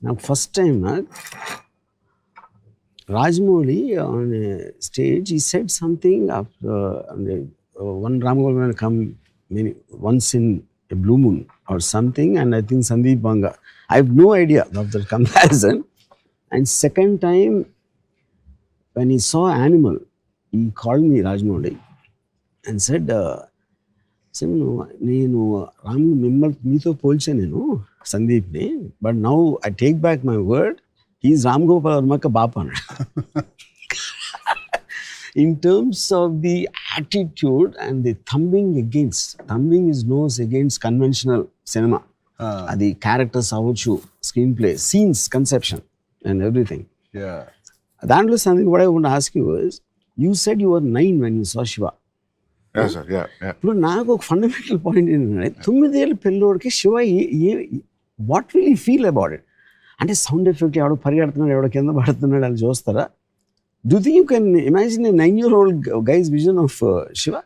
Now, first time, Rajmouli on a stage, he said something after one Ram Gopal come once in a blue moon or something, and I think Sandeep Vanga. I have no idea of the comparison. And second time, when he saw Animal, he called me Rajmouli and said, నేను రామ్ మిమ్మల్ని మీతో పోల్చా నేను సందీప్ని, but now I take back my word, he's Ram Gopal వర్మక బాప అన్నాడు. In terms of the attitude and the thumbing his nose against conventional cinema. The characters avuchu, screenplay, scenes, conception and everything. Yeah. That was something what I want to ask you is, you said you were 9 when you saw Shiva. Yeah, sir. Yeah. ఇప్పుడు నాకు ఒక fundamental point ఏంటంటే 9 ఏళ్ళ పిల్లోడికి Shiva what will you feel about it? అంటే sound effect ఎవడో పరిగెడుతున్నాడు, ఎవడో కింద పడుతున్నాడు అని చూస్తారా? Do you think you can imagine a 9-year-old guy's vision of Shiva?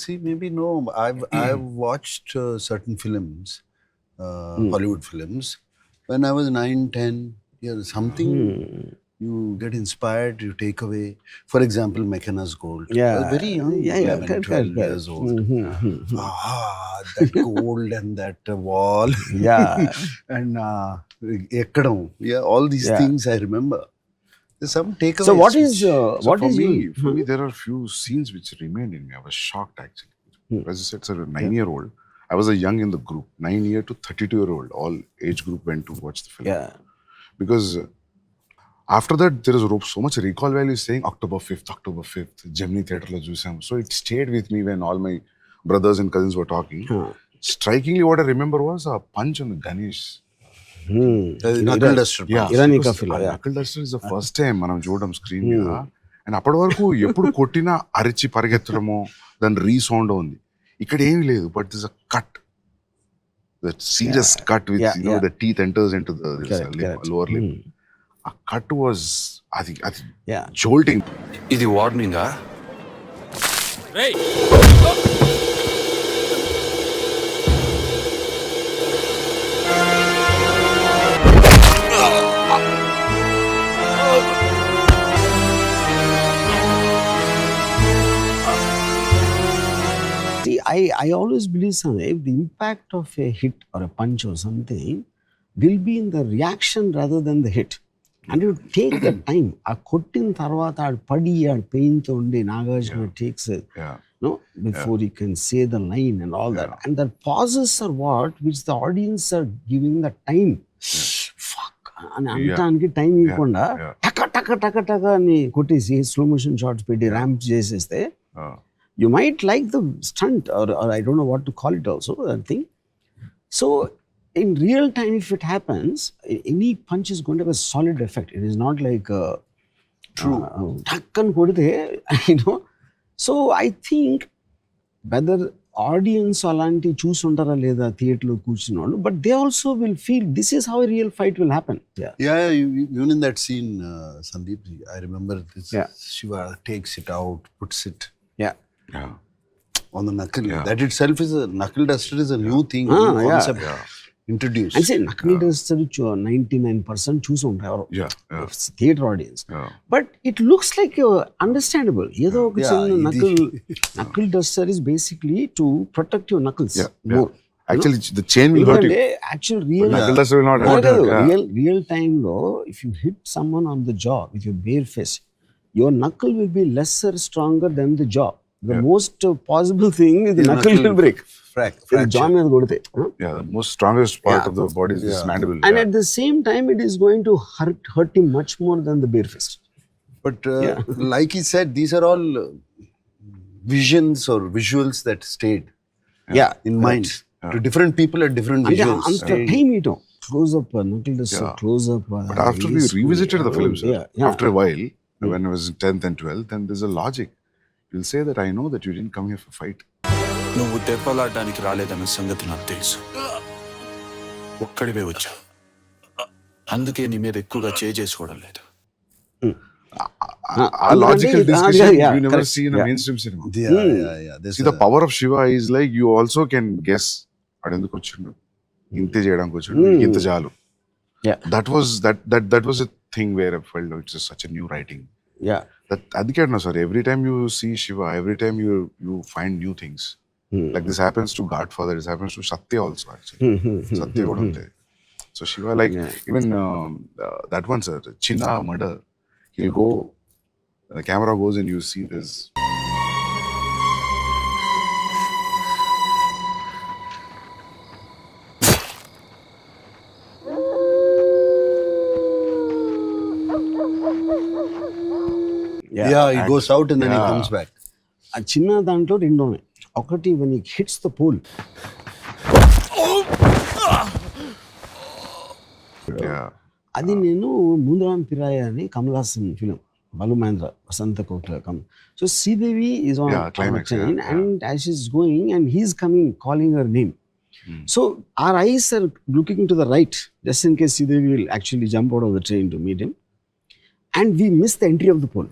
See, maybe no. I've watched certain films, Hollywood films, when I was 9, 10 years. Something you get inspired, you take away. For example, McKenna's Gold. Yeah. I was very young, 11, 12 years old. That gold and that wall. Yeah. And ekkadam. Yeah, all these things I remember. There's some takeaways. So what is for me, there are few scenes which remained in me. I was shocked actually. As you said, sir, a 9-year-old. I was a young in the group, 9-year to 32-year-old. All age group went to watch the film. Yeah. Because after that, there is so much recall value saying October 5th, Gemini Theatre lo chusam. So it stayed with me when all my brothers and cousins were talking. Strikingly, what I remember was a punch on the Ganesh. Knuckle duster. Knuckle duster is the first time మనం చూడడం screen మీద. And అప్పటి వరకు ఎప్పుడు కొట్టినా అరిచి పరిగెత్తడమో దాని resound ఉంది. ఇక్కడ ఏమీ లేదు, but this a cut, that serious cut with the teeth enters into the lower lip. ఆ కట్ వాజ్ అది జోల్టింగ్. ఇది వార్నింగా? I always believe, Sandeep, the impact of a hit or a punch or something will be in the reaction rather than the hit. And you take the time. A kottin tarvata ad padi ad pain to unde Nagarjuna takes it, before he can say the line and all that. And the pauses are what which the audience are giving the time. Fuck. And antaniki time ikunda taka ani kottesi slow motion shots petti ramp cheseste. You might like the stunt or I don't know what to call it also, that thing. So in real time, if it happens, any punch is going to have a solid effect. It is not like takkan kodite, So I think whether audience alanti choose untara leda theatre lo కూర్చున్నోళ్ళు, but they also will feel this is how a real fight will happen. Even in that scene, Sandeep, I remember this. Shiva takes it out, puts it on the knuckle. That itself is a knuckle duster is a new thing, new concept introduced. I say knuckle duster 99% choose ఉంటారు theatre audience. But it looks like understandable. ఏదో ఒక చిన్న knuckle duster is basically to protect your knuckles more. Actually, the chain will hurt you. Actual real knuckle duster will not hurt you. Real time lo, if you hit someone on the jaw with your bare fist, your knuckle will be lesser stronger than the jaw. The most possible thing is the knuckle will break. Fracture. Jaw మీద కొడితే. The most strongest part of the body is this mandible. And at the same time, it is going to hurt him much more than the bare fist. But like he said, these are all visions or visuals that stayed in mind. To different people at different visuals. Anta time ito. Close up, knuckle duster, close up. But after we revisited the films, after a while, when I was 10th and 12th, then there's a logic. You'll say that I know that you didn't come here for fight. నువ్వు దెబ్బలాడడానికి రాలేదన్న సంగతి నాకు తెలుసు. ఒక్కడివే వచ్చా, అందుకే నీ మీద ఎక్కువగా చేసుకోవడం లేదు. A logical discussion you never see in a mainstream cinema. See, the power of Shiva is like you also can guess. అడెందుకు వచ్చిండు, ఇంతే చేయడానికి వచ్చిండు, ఇంత చాలు. Yeah. That was a thing where I felt it's just such a new writing. Yeah. That adike no sir. Every time you see Shiva, every time you find new things. Like this happens to Godfather. This happens to Satya also actually. Satya kuda ante. So Shiva, like even that one sir, Chinna murder. He'll go. The camera goes and you see this. Yeah, he goes out and then he comes back. ఆ చిన్న దాంట్లో రెండు ఉన్నాయి. ఒకటి when he hits the pole. Yeah. అది నేను ముందురాం పిరాయ అని Kamal Haasan film Balu Mahindra వసంత కోట్ల so Sridevi is on climax, train and as she's going and he's coming calling her name. So our eyes are looking to the right just in case Sridevi will actually jump out of the train to meet him, and we miss the entry of the pole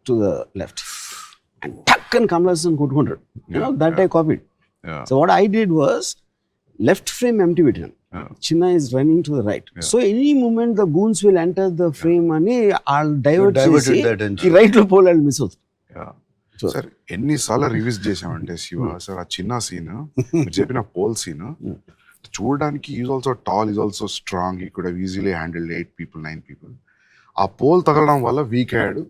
to the left and tuck and Kamal Hassan కొట్టుకుంటాడు. That I copied. Yeah. So what I did was left frame empty పెట్టాను. Chinna is running to the right. So any moment the goons will enter the frame అని I'll divert చేసి ఈ right లో pole వాళ్ళు miss అవుతుంది. Sir ఎన్నిసార్లు reviews చేసామంటే Shiva sir ఆ చిన్న సీన్ మీరు చెప్పిన పోల్ సీన్ చూడడానికి is also tall, is also strong, he could easily handle 8 people 9 people. ఆ పోల్ తగలడం వల్ల వీక్ అయ్యాడు,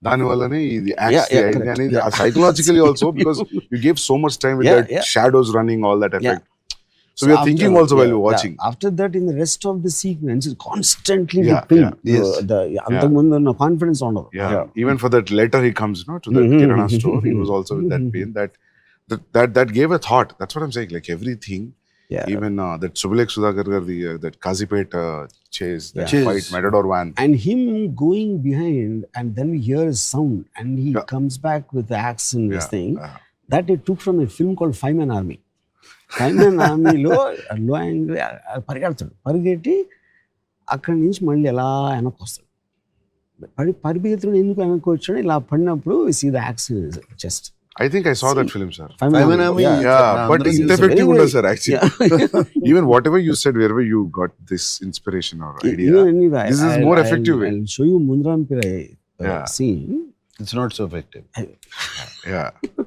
దాని వల్లనే ఇది అనేది psychologically also because you give so much time with that shadows running all that effect. So we are thinking also while we're watching. After that, in the rest of the sequence, it's constantly with pain. అంతకుముందు ఉన్న confidence ఉండదు. Even for that letter he comes to the Kirana store, he was also with that pain. That gave a thought. That's what I'm saying. Like everything, even that Subulek Sudhakar that Kazipet chase, that fight, Matador van, and him going behind, and then we hear a sound, and he comes back with the axe and this thing that they took from a film called Fireman Army. Fireman Armyలో low angle పరిగెడతాడు, పరిగెట్టి అక్కడి నుంచి మళ్ళీ ఎలా వెనక్కి వస్తాడు. పరిగెత్తుడు ఎందుకు వెనక్కి వచ్చాడు, ఇలా పడినప్పుడు see the axe chest. I think I saw that film, sir. Fireman Army, but it's effective under, sir, actually. Even whatever you said, wherever you got this inspiration or idea, this is more effective way. I'll show you Mundaram Pirai scene. It's not so effective.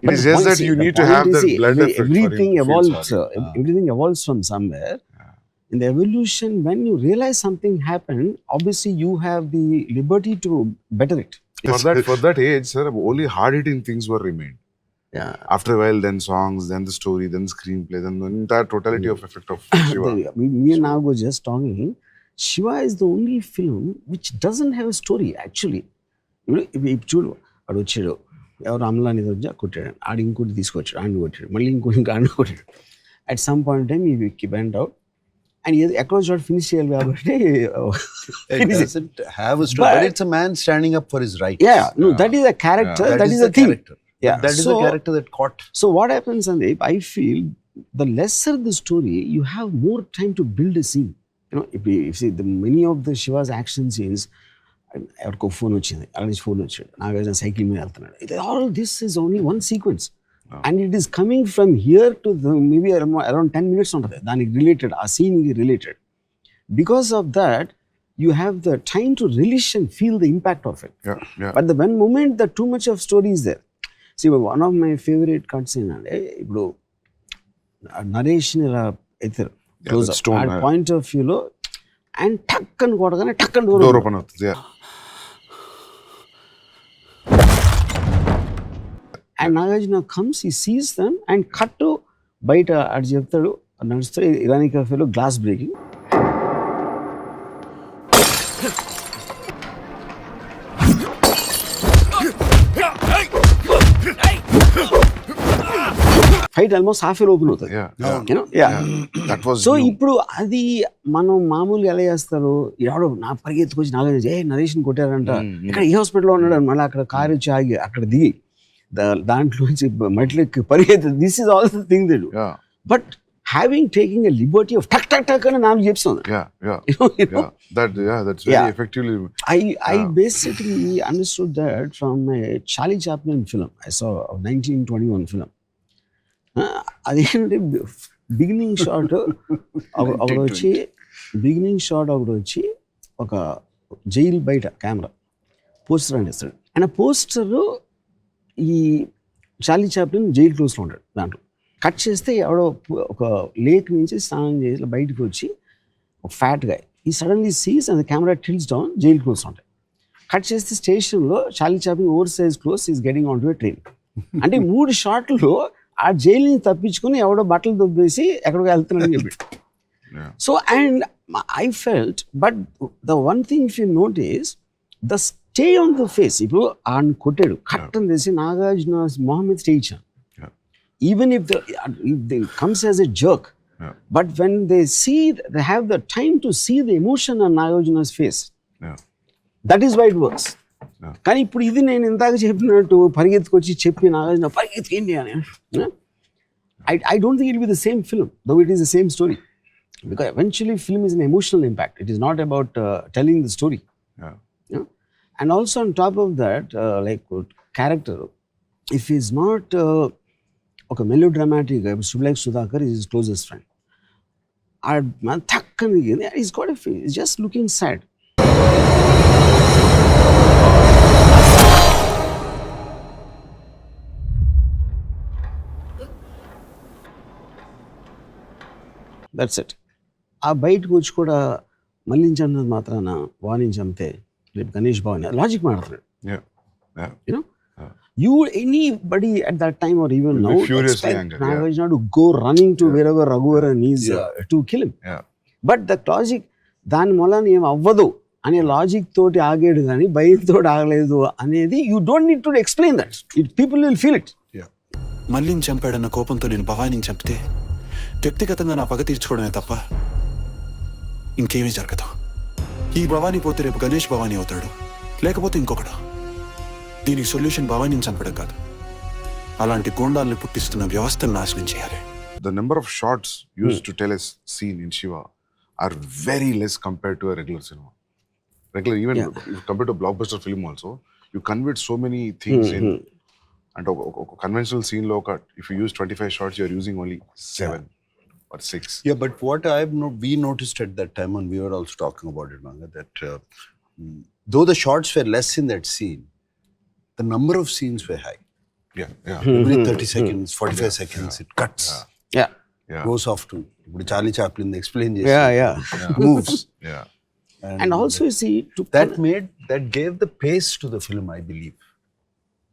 It is just that you need to have that blood effect. Everything evolves. Everything evolves from somewhere. In the evolution, when you realize something happened, obviously you have the liberty to better it. For that age, sir, only hard-hitting things were remained. After a while, then songs, then the story, then screenplay, then the entire totality of effect of Shiva. We are now just talking. Shiva is the only film which doesn't have a story, actually. ఇప్పుడు చూడు, వాడు వచ్చాడు, ఎవరు అమలాని కొట్టాడు, ఆడు ఇంకోటి తీసుకొచ్చాడు, ఆడిని కొట్టాడు, మళ్ళీ ఇంకోటి ఆడిని కొట్టాడు. అట్ సమ్ పాయింట్ టైమ్ ఈ వెంట్ అవుట్ అండ్ ఎక్కడో చోట ఫినిష్ చేయాలి కాబట్టి it doesn't have a story, but it's a man standing up for his right. That is a character, that is a thing. That is a character that caught. So what happens, Sandeep, I feel the lesser the story, you have more time to build a scene. If you see many of the Shiva's action scenes, ఎవరికో phone వచ్చింది, అక్కడ నుంచి phone వచ్చాడు, Nagarjuna cycle మీద వెళ్తున్నాడు, all this is only one sequence and it is coming from here to maybe around 10 minutes ఉంటుంది దానికి related, ఆ సీన్కి related. Because of that you have the time to relish and feel the impact of it. But the one moment the too much of story is there. See one of my favourite cuts ఏంటంటే, ఇప్పుడు narration ఇలా ఎత్తారు point of వ్యూలో and టక్ అని కొట్టగానే టక్ అని డోర్ ఓపెన్ అవుతుంది. And Nagarjuna comes, he sees them and cut to బయట అటు చెప్తాడు, నడుస్తాడు, ఇరానీ కెఫేలో glass breaking. Fight almost half open అవుతుంది. సో ఇప్పుడు అది మనం మామూలుగా ఎలా చేస్తారు, ఎవడో నా పరిగెత్తుకొచ్చి నాగార్జున నరేషన్ కొట్టారంట, ఇక్కడ ఈ హాస్పిటల్లో ఉన్నాడు, మళ్ళీ అక్కడ కారు వచ్చి ఆగి అక్కడ దిగి దాంట్లోంచి మట్లకి పరిగెత్తి, this is all the thing they do. But having taken a liberty of tuck tuck tuck and naam chepsam. That's very effectively. I basically understood that from a Charlie Chaplin film I saw, of 1921 film. అదేంటంటే beginning shot ఒకడు వచ్చి beginning shot ఒకటి వచ్చి ఒక jail బయట camera poster అందిస్తాడు. And ఆ poster ఈ చార్లీ చాప్లిన్ జైలు క్లోజ్లో ఉంటాడు. దాంట్లో కట్ చేస్తే ఎవడో ఒక లేక్ నుంచి స్నానం చేసి బయటకు వచ్చి ఒక ఫ్యాట్ గా ఈ suddenly sees and camera tilts down, jail close ఉంటాయి. కట్ చేస్తే స్టేషన్లో Charlie Chaplin over size close is getting on to a train. అంటే 3 షాట్లు ఆ జైలుని తప్పించుకుని ఎవడో బట్టలు దొబ్బేసి ఎక్కడికి వెళ్తున్నాడని చెప్పి. So and I felt, but the one thing if you notice the stay on the face. ఇప్పుడు ఆయన కొట్టాడు, కట్టం చేసి నాగార్జున మొహం మీద స్టే ఇచ్చాను. Even if they comes as a jerk, but when they see, they have the time to see the emotion on Nagarjuna's face. That is why it works. కానీ ఇప్పుడు ఇది నేను ఇందాక చెప్పినట్టు పరిగెత్తుకొచ్చి చెప్పి నాగార్జున పరిగెత్తుకేంటి అని, I don't think it will be the same film, though it is the same story. Because eventually film is an emotional impact. It is not about telling the story. And also on top of that, like character, if he's not ఒక melodramatic Subhalekha Sudhakar is his closest friend. ఆ మన థక్కని is got a face, is just looking sad. That's it. ఆ బయటకు వచ్చి కూడా మళ్ళీ చంపినది మాత్రాన వాణి చంపితే రేపు గణేష్ బాబుని లాజిక్ మాట్లాడుతున్నాడు. You know you anybody at that time or even now expect Nagarjuna to go running to wherever Raghuvaran is to kill him. But the logic దాని మూలన ఏం అవ్వదు అనే లాజిక్ తోటి ఆగాడు కానీ భయంతో ఆగలేదు అనేది you don't need to explain that, it people will feel it. మళ్ళీని చంపాడన్న కోపంతో నేను భవానీని చంపితే వ్యక్తిగతంగా నా పగ తీర్చుకోవడమే తప్ప ఇంకేమీ జరగదు. ఈ భవానీ పోతే రేపు గణేష్ భవానీ అవుతాడు, లేకపోతే ఇంకొకడు. దీనికి సొల్యూషన్ భవానీని చంపడం కాదు, అలాంటి గోండాల్ని పుట్టిస్తున్న వ్యవస్థను నాశనం చేయాలి. The number of shots used to tell a scene in Shiva are very less compared to a regular cinema. Even compared to a blockbuster film also, you convert so many things in. And a conventional scene lo if you use 25 shots, you are using only 7 or 6. Yeah, but what we noticed at that time, and we were also talking about it, Vanga, that though the shots were less in that scene, the number of scenes were high. Every 30 seconds, 45 seconds, it cuts. Goes off to Charlie Chaplin, the explain moves. And also you see, that gave the pace to the film, I believe.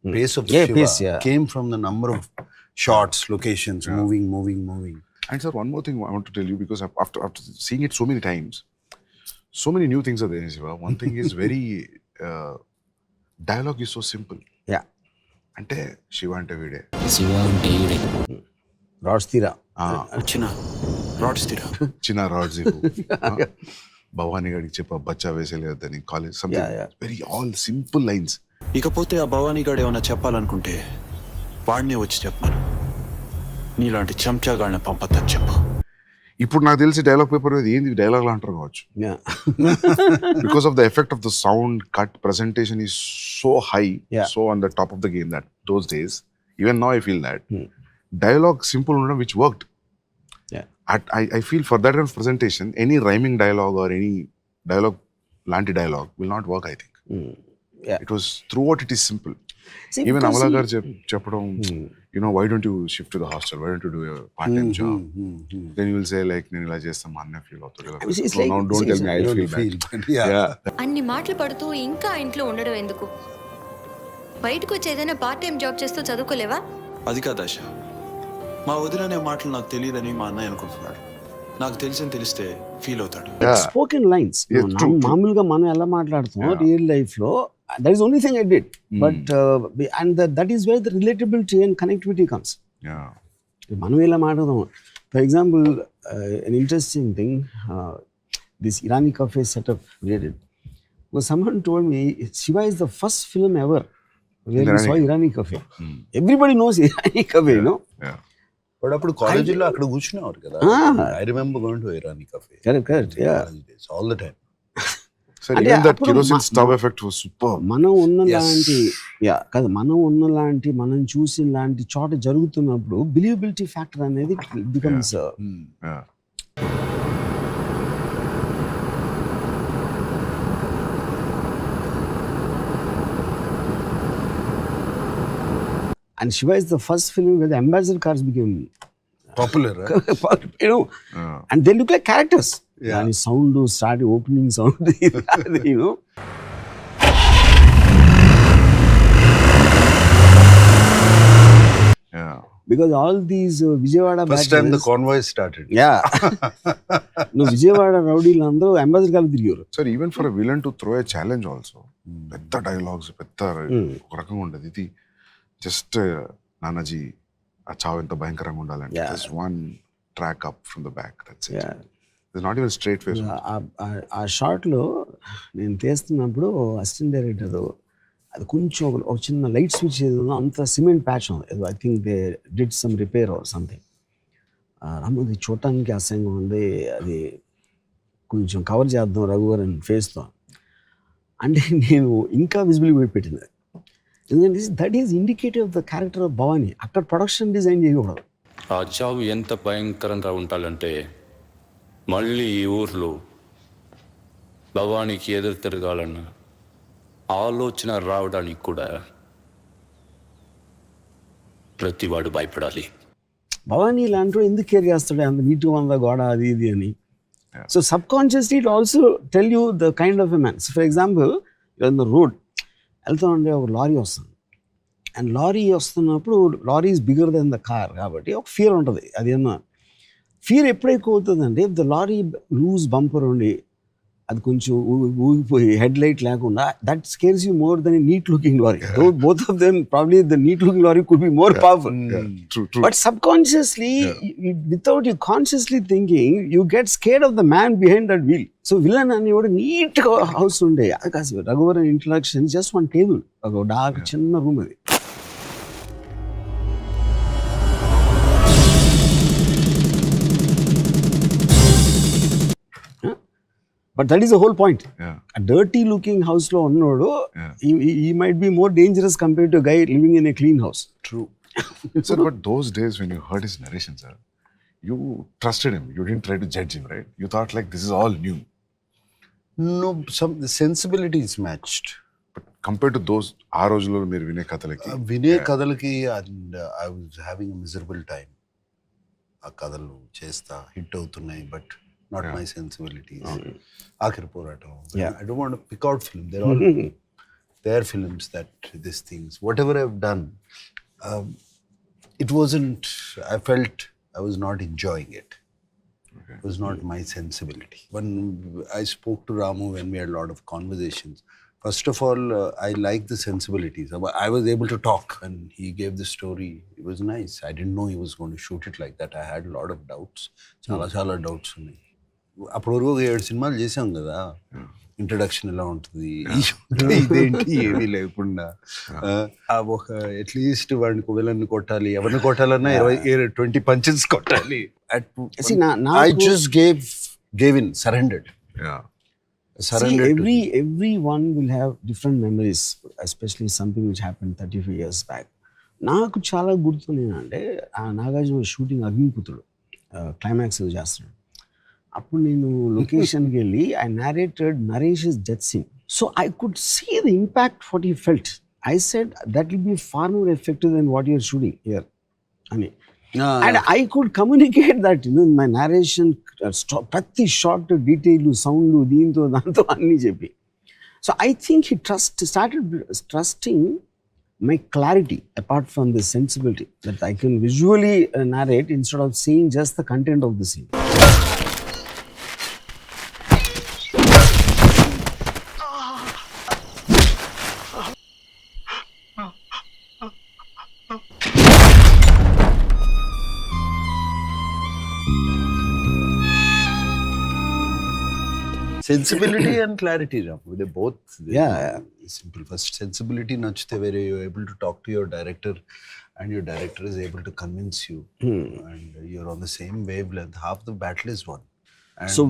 Pace of Shiva came from the number of shots, locations, moving. And sir, one more thing I want to tell you, because after seeing it so many times, so many new things are there in Shiva. One thing is very dialogue is so simple. అంటే శివ అంటే వీడే, శివ అంటే వీడే, rods తీరా, చిన్న rods Bhavani గడికి చెప్ప బచ్చా వేసేలేదని college, something very all simple lines. ఇకపోతే ఆ భవానీ గాడు ఏమైనా చెప్పాలనుకుంటే వాడినే వచ్చి చెప్పాను, నీలాంటి చెంచాగాళ్ళని పంపద్దని చెప్పు. ఇప్పుడు నాకు తెలిసి డైలాగ్ పేపర్ మీద ఏంది డైలాగ్ అంటారు కావచ్చు, because of the effect of the sound cut presentation is so high, so on the top of the game that those days, even now I feel that dialogue simple ఉండడం which worked. I feel for that kind of presentation, any rhyming dialogue or any dialogue lanti dialogue will not work, I think. It was throughout it is simple. See, even Amala gar cheppadam, you know, why don't you shift to the hostel, why don't you do a part time job, then you will say like nenu ila chestam anna feel avutadu. So now don't tell me I feel bad. అన్ని మాటలు పడుతూ ఇంకా ఇంట్లో ఉండడం ఎందుకు? బయటకు వచ్చి ఏదైనా పార్ట్ టైం జాబ్ చేస్తూ చదువుకోలేవా? అది కాదు ఆశ, మా వదిలనే మాటలు నాకు తెలియదని మా అన్నయ్య అనుకుంటున్నాడు. నాకు తెలిస్తే ఫీల్ అవుతాడు. స్పోకెన్ లైన్స్ మామూలుగా మనం ఎలా మాట్లాడుతాం రియల్ లైఫ్ లో, that is only thing I did, but and that is where the relatability and connectivity comes. మనం ఎలా మాట్లాడదాం, for example an interesting thing, this Irani cafe setup we did, was someone told me Shiva is the first film ever where we saw Irani cafe. Everybody knows Irani cafe, you know. But అప్పుడు కాలేజీలో అక్కడ కూర్చునేవారు కదా. I remember going to Irani cafe. Correct. All the time. So even that kerosene stove effect was super. మనం ఉన్నలాంటి మనం చూసిన లాంటి చోట జరుగుతున్నప్పుడు బిలీవబిలిటీ ఫ్యాక్టర్ అనేది becomes. And Shiva is the first film where the ambassador cars became Popular, right? you know, and they look like characters. Yeah. And sound started opening sound, you know. Yeah. Because all these Vijayawada First time the convoy started. yeah. No, Vijayawada rowdీలు అందరూ ambassador కాలు తిరిగారు. Sir, even for a villain to throw a challenge also, పెద్ద dialogues పెద్ద ఒక రకంగా ఉండదు. ఇది just Nanaji ఆ చావు ఎంత భయంకరంగా ఉండాలంటే just one track up from the back, that's it. It's not even straight face. ఆ షాట్లో నేను తీస్తున్నప్పుడు అసిస్టెంట్ డైరెక్టర్ అది కొంచెం ఒక చిన్న లైట్ స్విచ్ ఏదో అంత సిమెంట్ ప్యాచ్ ఉంది, I think they did some repair or something. రామోది చూడటానికి అసహ్యంగా ఉంది, అది కొంచెం కవర్ చేద్దాం రఘువరన్ ఫేస్తో అంటే నేను ఇంకా విజిబుల్ పెట్టింది. ఎందుకంటే that is indicative of the character of Bhavani. అక్కడ ప్రొడక్షన్ డిజైన్ చేయకూడదు. ఆ చావు ఎంత భయంకరంగా ఉండాలంటే మళ్ళీ ఈ ఊర్లో భవానీకి ఎదురు తిరగాలన్న ఆలోచన రావడానికి కూడా ప్రతివాడు భయపడాలి. భవానీ ఇలాంటి ఎందుకు కేర్ చేస్తాడు, అంత నీట్గా ఉందా గోడ అది ఇది అని. So subconsciously it also tell you the kind of a man. For example in the road వెళ్తా ఉండే ఒక లారీ వస్తుంది, అండ్ లారీ వస్తున్నప్పుడు lorry is bigger than the car కాబట్టి ఒక ఫియర్ ఉంటుంది. అదేమన్నా ఫియర్ ఎప్పుడు ఎక్కువ అవుతుందంటే if the lorry loose bumper ఉండి అది కొంచెం ఊగిపోయి హెడ్ లైట్ లేకుండా, that scares you more than neat looking lorry. Both of them probably the neat looking lorry could be more powerful. But subconsciously, without you consciously thinking, you get scared of the man behind that wheel. So villain అనేవాడు neat house ఉండే, అది కాదు Raghuvaran introduction just one table, ఒక dark చిన్న room అది. But that is the whole point. A dirty looking house lo unnodu, he might be more dangerous compared to a guy living in a clean house. True. Sir, but those days when you heard his narration, sir, you trusted him. You didn't try to judge him, right? You thought like this is all new. No, the sensibility is matched. But compared to those, ఆ రోజుల్లో మీరు వినే కథలకి వినే కథలకి, and I was having a miserable time. ఆ కథలు చేస్తా hit అవుతున్నాయి, but not my sensibilities. Akhir Poratam. I don't want to pick out film. They're all their films that these things. Whatever I've done, it wasn't. I felt I was not enjoying it. It was not my sensibility. When I spoke to Ramu, when we had a lot of conversations, first of all, I like the sensibilities. I was able to talk, and he gave the story. It was nice. I didn't know he was going to shoot it like that. I had a lot of doubts. Chala doubts ఉన్నాయి. అప్పుడు వరకు 7 సినిమాలు చేసాం కదా, introduction ఎలా ఉంటుంది, ఇదేంటి ఏమీ లేకుండా ఒక అట్లీస్ట్ వాడిని విలన్ని కొట్టాలి, ఎవరిని కొట్టాలన్నా 20 పంచెస్ కొట్టాలి. I just gave in, surrendered. Everyone will have different memories, especially something which happened 35 years back. నాకు చాలా గుర్తుంది అంటే నాగార్జున షూటింగ్ అగ్నిపుత్రుడు క్లైమాక్స్ చేస్తున్నాడు. అప్పుడు నేను లొకేషన్కి వెళ్ళి I narrated Naresh's death scene. So I could see the impact what he felt. I said that will be far more effective than what you're shooting here. And I could communicate that, you know, in my narration, ప్రతి short detail sound దీంతో దాంతో అన్నీ చెప్పి. So I think he started trusting my clarity apart from the sensibility, that I can visually narrate instead of saying just the content of the scene. Sensibility and clarity, Ramu. They both. Simple. First, sensibility nachte where you're able to talk to your director, and your director is able to convince you, and you're on the same wavelength. Half the battle is won. And so,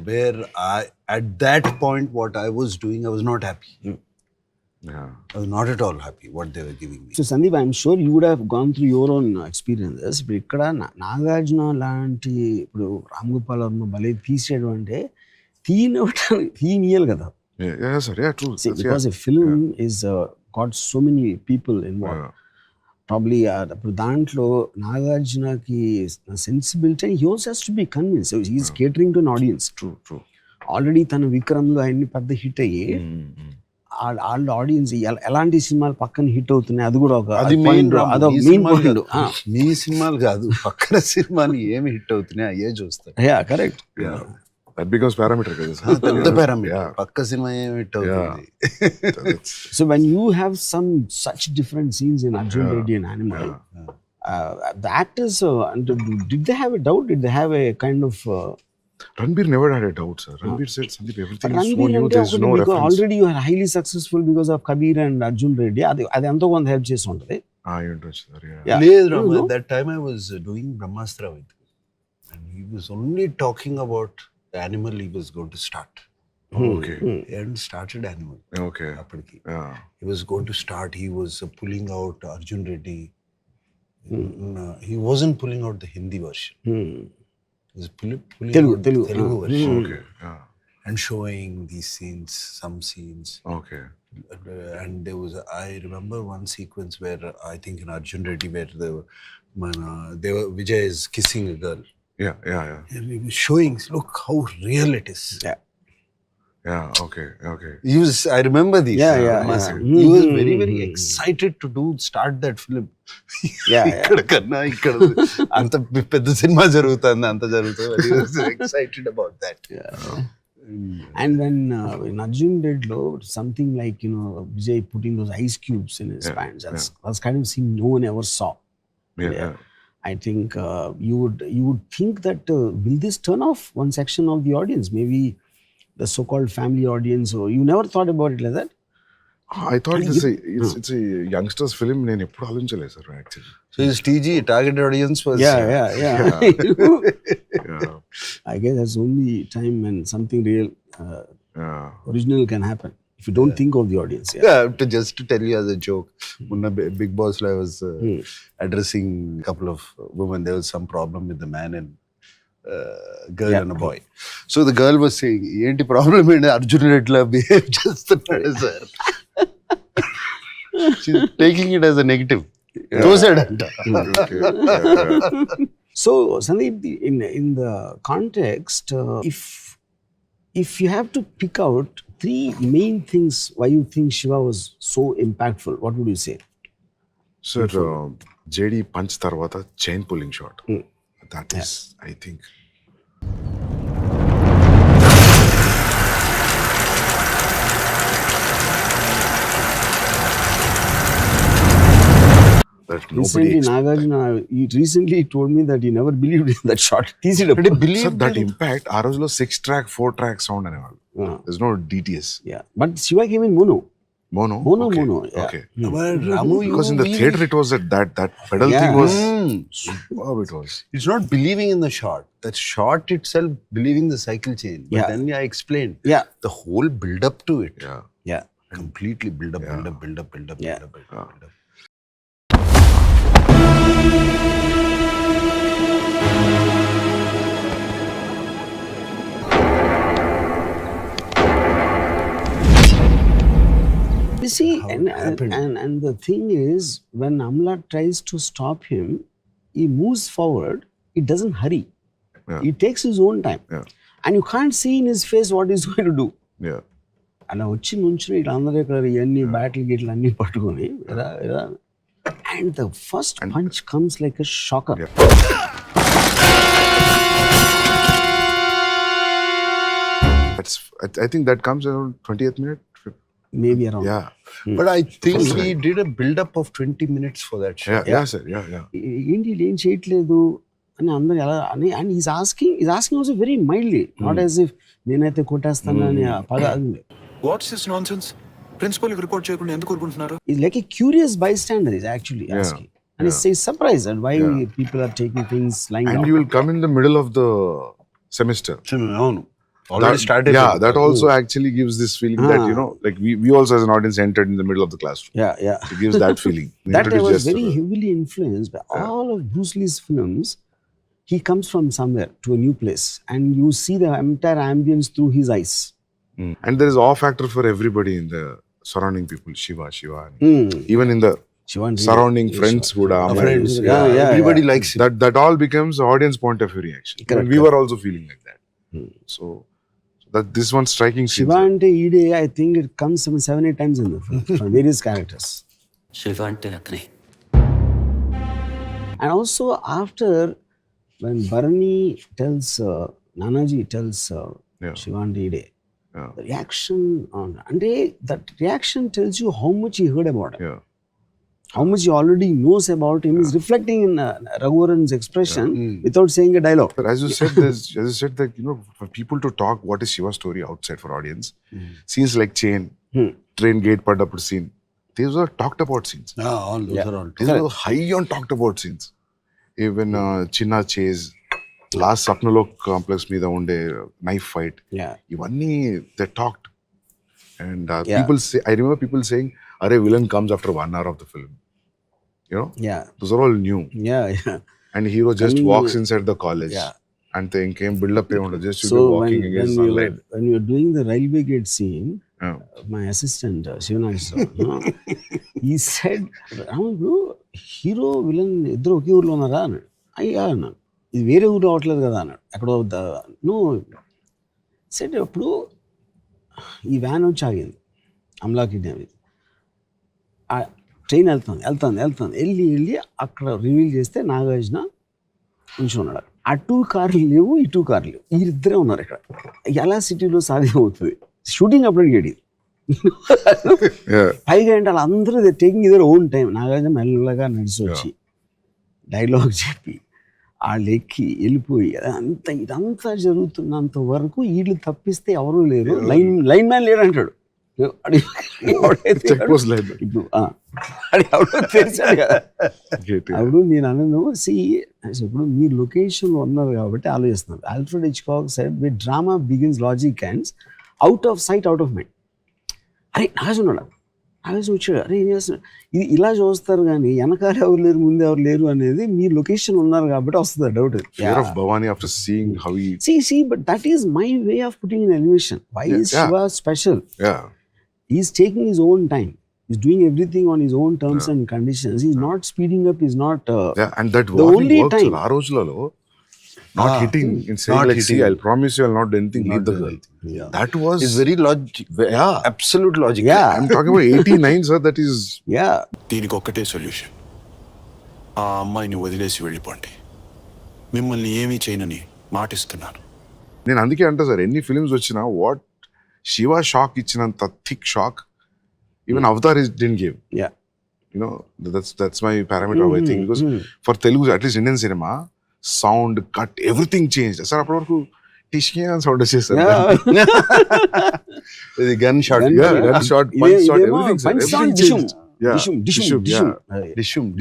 where at that point, what I was doing, I was not happy. I was not at all happy what they were giving me. So Sandeep, I'm sure you would have gone through your own experiences. ఇప్పుడు ఇక్కడ నాగార్జున లాంటి ఇప్పుడు రామ్ గోపాల్ వర్మ భలే తీసేయడం అంటే తీనియాలి కదా. Yeah, sir. Yeah, true. See, because a film is got so many people involved. Probably అప్పుడు దాంట్లో నాగార్జునకి sensibility and he also has to be convince he's catering to an audience. True. Already తన విక్రమ్లో అన్ని పెద్ద హిట్ అయ్యి వాళ్ళ audience ఎలాంటి సినిమాలు పక్కన హిట్ అవుతున్నాయి అది కూడా ఒక అది point, అదొక మెయిన్ పాయింట్. మీ సినిమాలు కాదు, పక్కన సినిమాలు ఏమి హిట్ అవుతున్నాయి అయ్యే చూస్తారు. కరెక్ట్. That becomes parameter కదా సార్. పెద్ద పారామీటర్, పక్క సినిమా ఏమి హిట్ అవుతుంది. So when you have such different scenes in Arjun Reddy and Animal, the actors, did they have a doubt? Did they have a kind of... Ranbir never had a doubt, sir. Ranbir said, Sandeep, everything is so Ranbir new, ante there's no because reference. already you are highly successful because of Kabir and Arjun Reddy. అది ఎంతో కొంత help చేసి ఉంటుంది. Interesting, sir. Yeah. Yeah. లేదు No, Rama, no. that time I was doing Brahmastra with him. And he was only talking about the animal he was going to start. Okay. He hadn't started Animal. Okay. అప్పటికి. Yeah. He was going to start, he was pulling out Arjun Reddy. He wasn't pulling out the Hindi version. He was pulling Telugu, out Telugu. the Telugu version. Okay. Yeah. And showing these scenes, some scenes. Okay. And there was, I remember one sequence where I think in Arjun Reddy where Vijay is kissing a girl. Yeah. And he was showing, look how real it is. Yeah. Okay. I remember these. Yeah. He was very, very excited to start that film. ఇక్కడ కన్నా ఇక్కడ అంత పెద్ద cinema జరుగుతుంది, అంత జరుగుతుంది. He was excited about that. And when in Arjun Reddy, something like, Vijay putting those ice cubes in his pants, that's kind of scene no one ever saw. Yeah. I think you would think that will this turn off one section of the audience, maybe the so-called family audience, or you never thought about it like that? I thought it's a youngsters film. నేను ఎప్పుడు ఆలోచించలేదు sir actually. So his TG, target audience was... Yeah. I guess that's the only time when something real, original can happen. If you don't think of the audience. Just to tell you as a joke, Munna Big Boss I was addressing a couple of women. There was some problem with the man and girl and a boy. So the girl was saying, "Enti problem enti Arjun Reddy la behave chestunnadu sir." She's taking it as a negative. Chosadanta. So Sandeep, in the context, if you have to pick out 3 main things why you think Shiva was so impactful, what would you say? Sir JD punch తర్వాత chain pulling shot. That is, I think. That nobody Recently, Nagarjuna, he recently told me that he never believed in that shot. Sir, that impact, ఆ రోజులో 6-track, 4-track sound అనేవాళ్ళు. There's no DTS. Yeah, but Shiva came in mono. Mono. Yeah. Okay. But Ramu, Because in the theater it was that pedal thing was superb. It was. It's not believing in the shot. That shot itself, believing the cycle chain. But then I explained. Yeah. The whole build up to it. Yeah. Completely build up. You see, and the thing is, when Amla tries to stop him, he moves forward. He doesn't hurry. He takes his own time. And you can't see in his face what he's going to do. Yeah. అలా వచ్చి నుంచుని ఇట్లా అందరూ ఇక్కడ ఇవన్నీ battle గిట్లు అన్నీ పట్టుకొని and the first punch comes like a shocker. I think that comes around 20th minute. Maybe around. Yeah. But I think he did a build up of 20 minutes for that shot. Yeah, sir. Yeah. ఏంటి ఏం చేయట్లేదు అని అందరూ ఎలా అని and is asking also very mildly, not as if నేనైతే కొట్టేస్తాను అని పద. What's this nonsense? Principal report చేయకుండా ఎందుకు ఊరుకుంటున్నారు? Is like a curious bystander is actually asking and he's surprised at why people are taking things lying down. And you will come in the middle of the semester. అవును. Already started. Yeah, that also actually gives this feeling that, like we also as an audience entered in the middle of the classroom. Yeah. It gives that feeling. That I was very heavily influenced by all of Bruce Lee's films. He comes from somewhere to a new place and you see the entire ambience through his eyes. And there is awe factor for everybody in the surrounding people. Shiva. Even in the Shiva and surrounding friends కూడా Friends, Yeah, yeah, everybody yeah. likes him. that all becomes audience point of view reaction. Correct, We were also feeling like that. So that this one striking scene. Shiva ante Ide, I think it comes 7-8 times in the film from various characters. Shiva అంటే అతనే. And also after when Bharani tells Nanaji tells Yeah. Shiva and Ide, Yeah. the reaction on and that reaction tells you how much he heard about him. Yeah. How much he already knows about him is reflecting in Raghuvaran's expression without saying a dialogue. But as you said that, you know, for people to talk what is Shiva's story outside for audience, scenes like Chain, train gate padappudu scene, these are talked about scenes. All those are all. These are high on talked about scenes. Even Chinna chase, last Sapnalok complex మీద ఉండే knife fight, Yeah. ఇవన్నీ they talked. And Yeah. people say, I remember people saying, "Arey, villain comes after 1 hour of the film." You know, Yeah. those are all new. Yeah. Yeah. And hero just Coming, walks inside the college. Yeah. And they came build up just to So be when, walking against sunlight. when you were doing the railway gate scene, Yeah. my assistant Shivanagara, he said, "Ramalu, hero villain ఇద్దరు ఒకే ఊర్లో ఉన్నారా అన్నాడు. అయ్యా అన్నాను, ఇది వేరే ఊర్లో అవట్లేదు కదా అన్నాడు. ఎక్కడో నో సెట్ అప్పుడు ఈ వ్యాన్ వచ్చి ఆగింది అమలా కిడ్నాప్ ఇది. ఆ ట్రైన్ వెళ్తుంది వెళ్ళి అక్కడ రివీల్ చేస్తే నాగార్జున ఉంచున్నాడు. అటు కార్లు లేవు ఇటు కార్లు లేవు, వీరిద్దరే ఉన్నారు ఇక్కడ. ఎలా సిటీలో సాధ్యం అవుతుంది? షూటింగ్ అప్లోడ్ చేయడం Yeah. పైగా ఏంటి అలా అందరూ taking either own time. Nagarjuna మెల్లగా నడిచి వచ్చి డైలాగ్ చెప్పి వాళ్ళు ఎక్కి వెళ్ళిపోయి ఇదంతా జరుగుతున్నంత వరకు వీళ్ళు తప్పిస్తే ఎవరూ లేరు, లైన్ మ్యాన్ లేడు అంటాడు. Check post line. ఇప్పుడు అది ఎవడో తెలిసాడు కదా. Gate. అప్పుడు నేను అన్నాను, ఇప్పుడు మీరు లొకేషన్లో ఉన్నారు కాబట్టి ఆలోచిస్తున్నారు. Alfred Hitchcock said we drama begins logic ends out of sight out of mind. అరే నాగార్జున వచ్చాడు, అరే ఏం చేస్తున్నాడు, ఇది ఇలా చూస్తారు కానీ వెనకాల ఎవరు లేరు ముందు ఎవరు లేరు అనేది మీ లొకేషన్ ఉన్నారు కాబట్టి వస్తుంది doubt. Fear of Bhavani after seeing how he. See, but that is my way of putting in animation. Why is Shiva special? Yeah. He's taking his own time. He's doing everything on his own terms and conditions. He's not speeding up. He's not. Yeah, and that the warning only works. time. ఆ రోజులలో not hitting in saying Not like, hitting. see, I'll promise you I'll not do anything, leave the girl. Yeah. That was. It's very logic. Yeah. Absolute logic. Yeah. I'm talking about 89, sir. That is. Yeah. దీనికి ఒక్కటే solution, ఆ అమ్మాయిని వదిలేసి వెళ్ళిపోండి. మిమ్మల్ని ఏమీ చేయనని మాటిస్తున్నాను. నేను అందుకే అంటా సార్, ఎన్ని ఫిల్మ్స్ వచ్చినా వాట్ శివ షాక్ ఇచ్చినంత thick shock even Avatar is didn't give. Yeah. You know, that's my parameter of I think, because for Telugu, at least Indian cinema, sound, cut, everything changed. Sir, అప్పటి వరకు టిష్కి అని sound వచ్చేసారు. The gun shot. Yeah, gun shot, punch shot, everything, sir. punch sound, Everything dishum. changed. Yeah. Dishum. Yeah.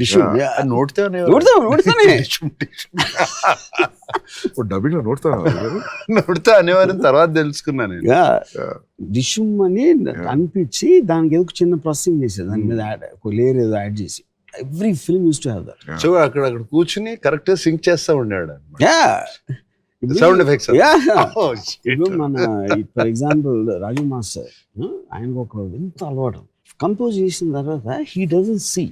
Dishum. Yeah. నోటితే నోడతానే. Dubbing లో నోడతా నోటితే అనేవారని తర్వాత తెలుసుకున్నాను నేను. డిషుమ్ అని అనిపించి దానికి ఏదో చిన్న ప్రాసెసింగ్ చేసేది, దాని మీద ఒక లేయర్ ఏదో యాడ్ చేసి. Every film use to have that. So అక్కడ కూర్చుని కరెక్ట్ గా సింక్ చేస్తా ఉన్నాడు. Yeah. Sound effects. Yeah. Oh, shit. ఇప్పుడు మన ఫర్ ఎగ్జాంపుల్ రాజు మాస్టర్, ఆయనకు ఒక ఎంత అలవాటు, కంపోజ్ చేసిన తర్వాత హీ డజంట్ సీ.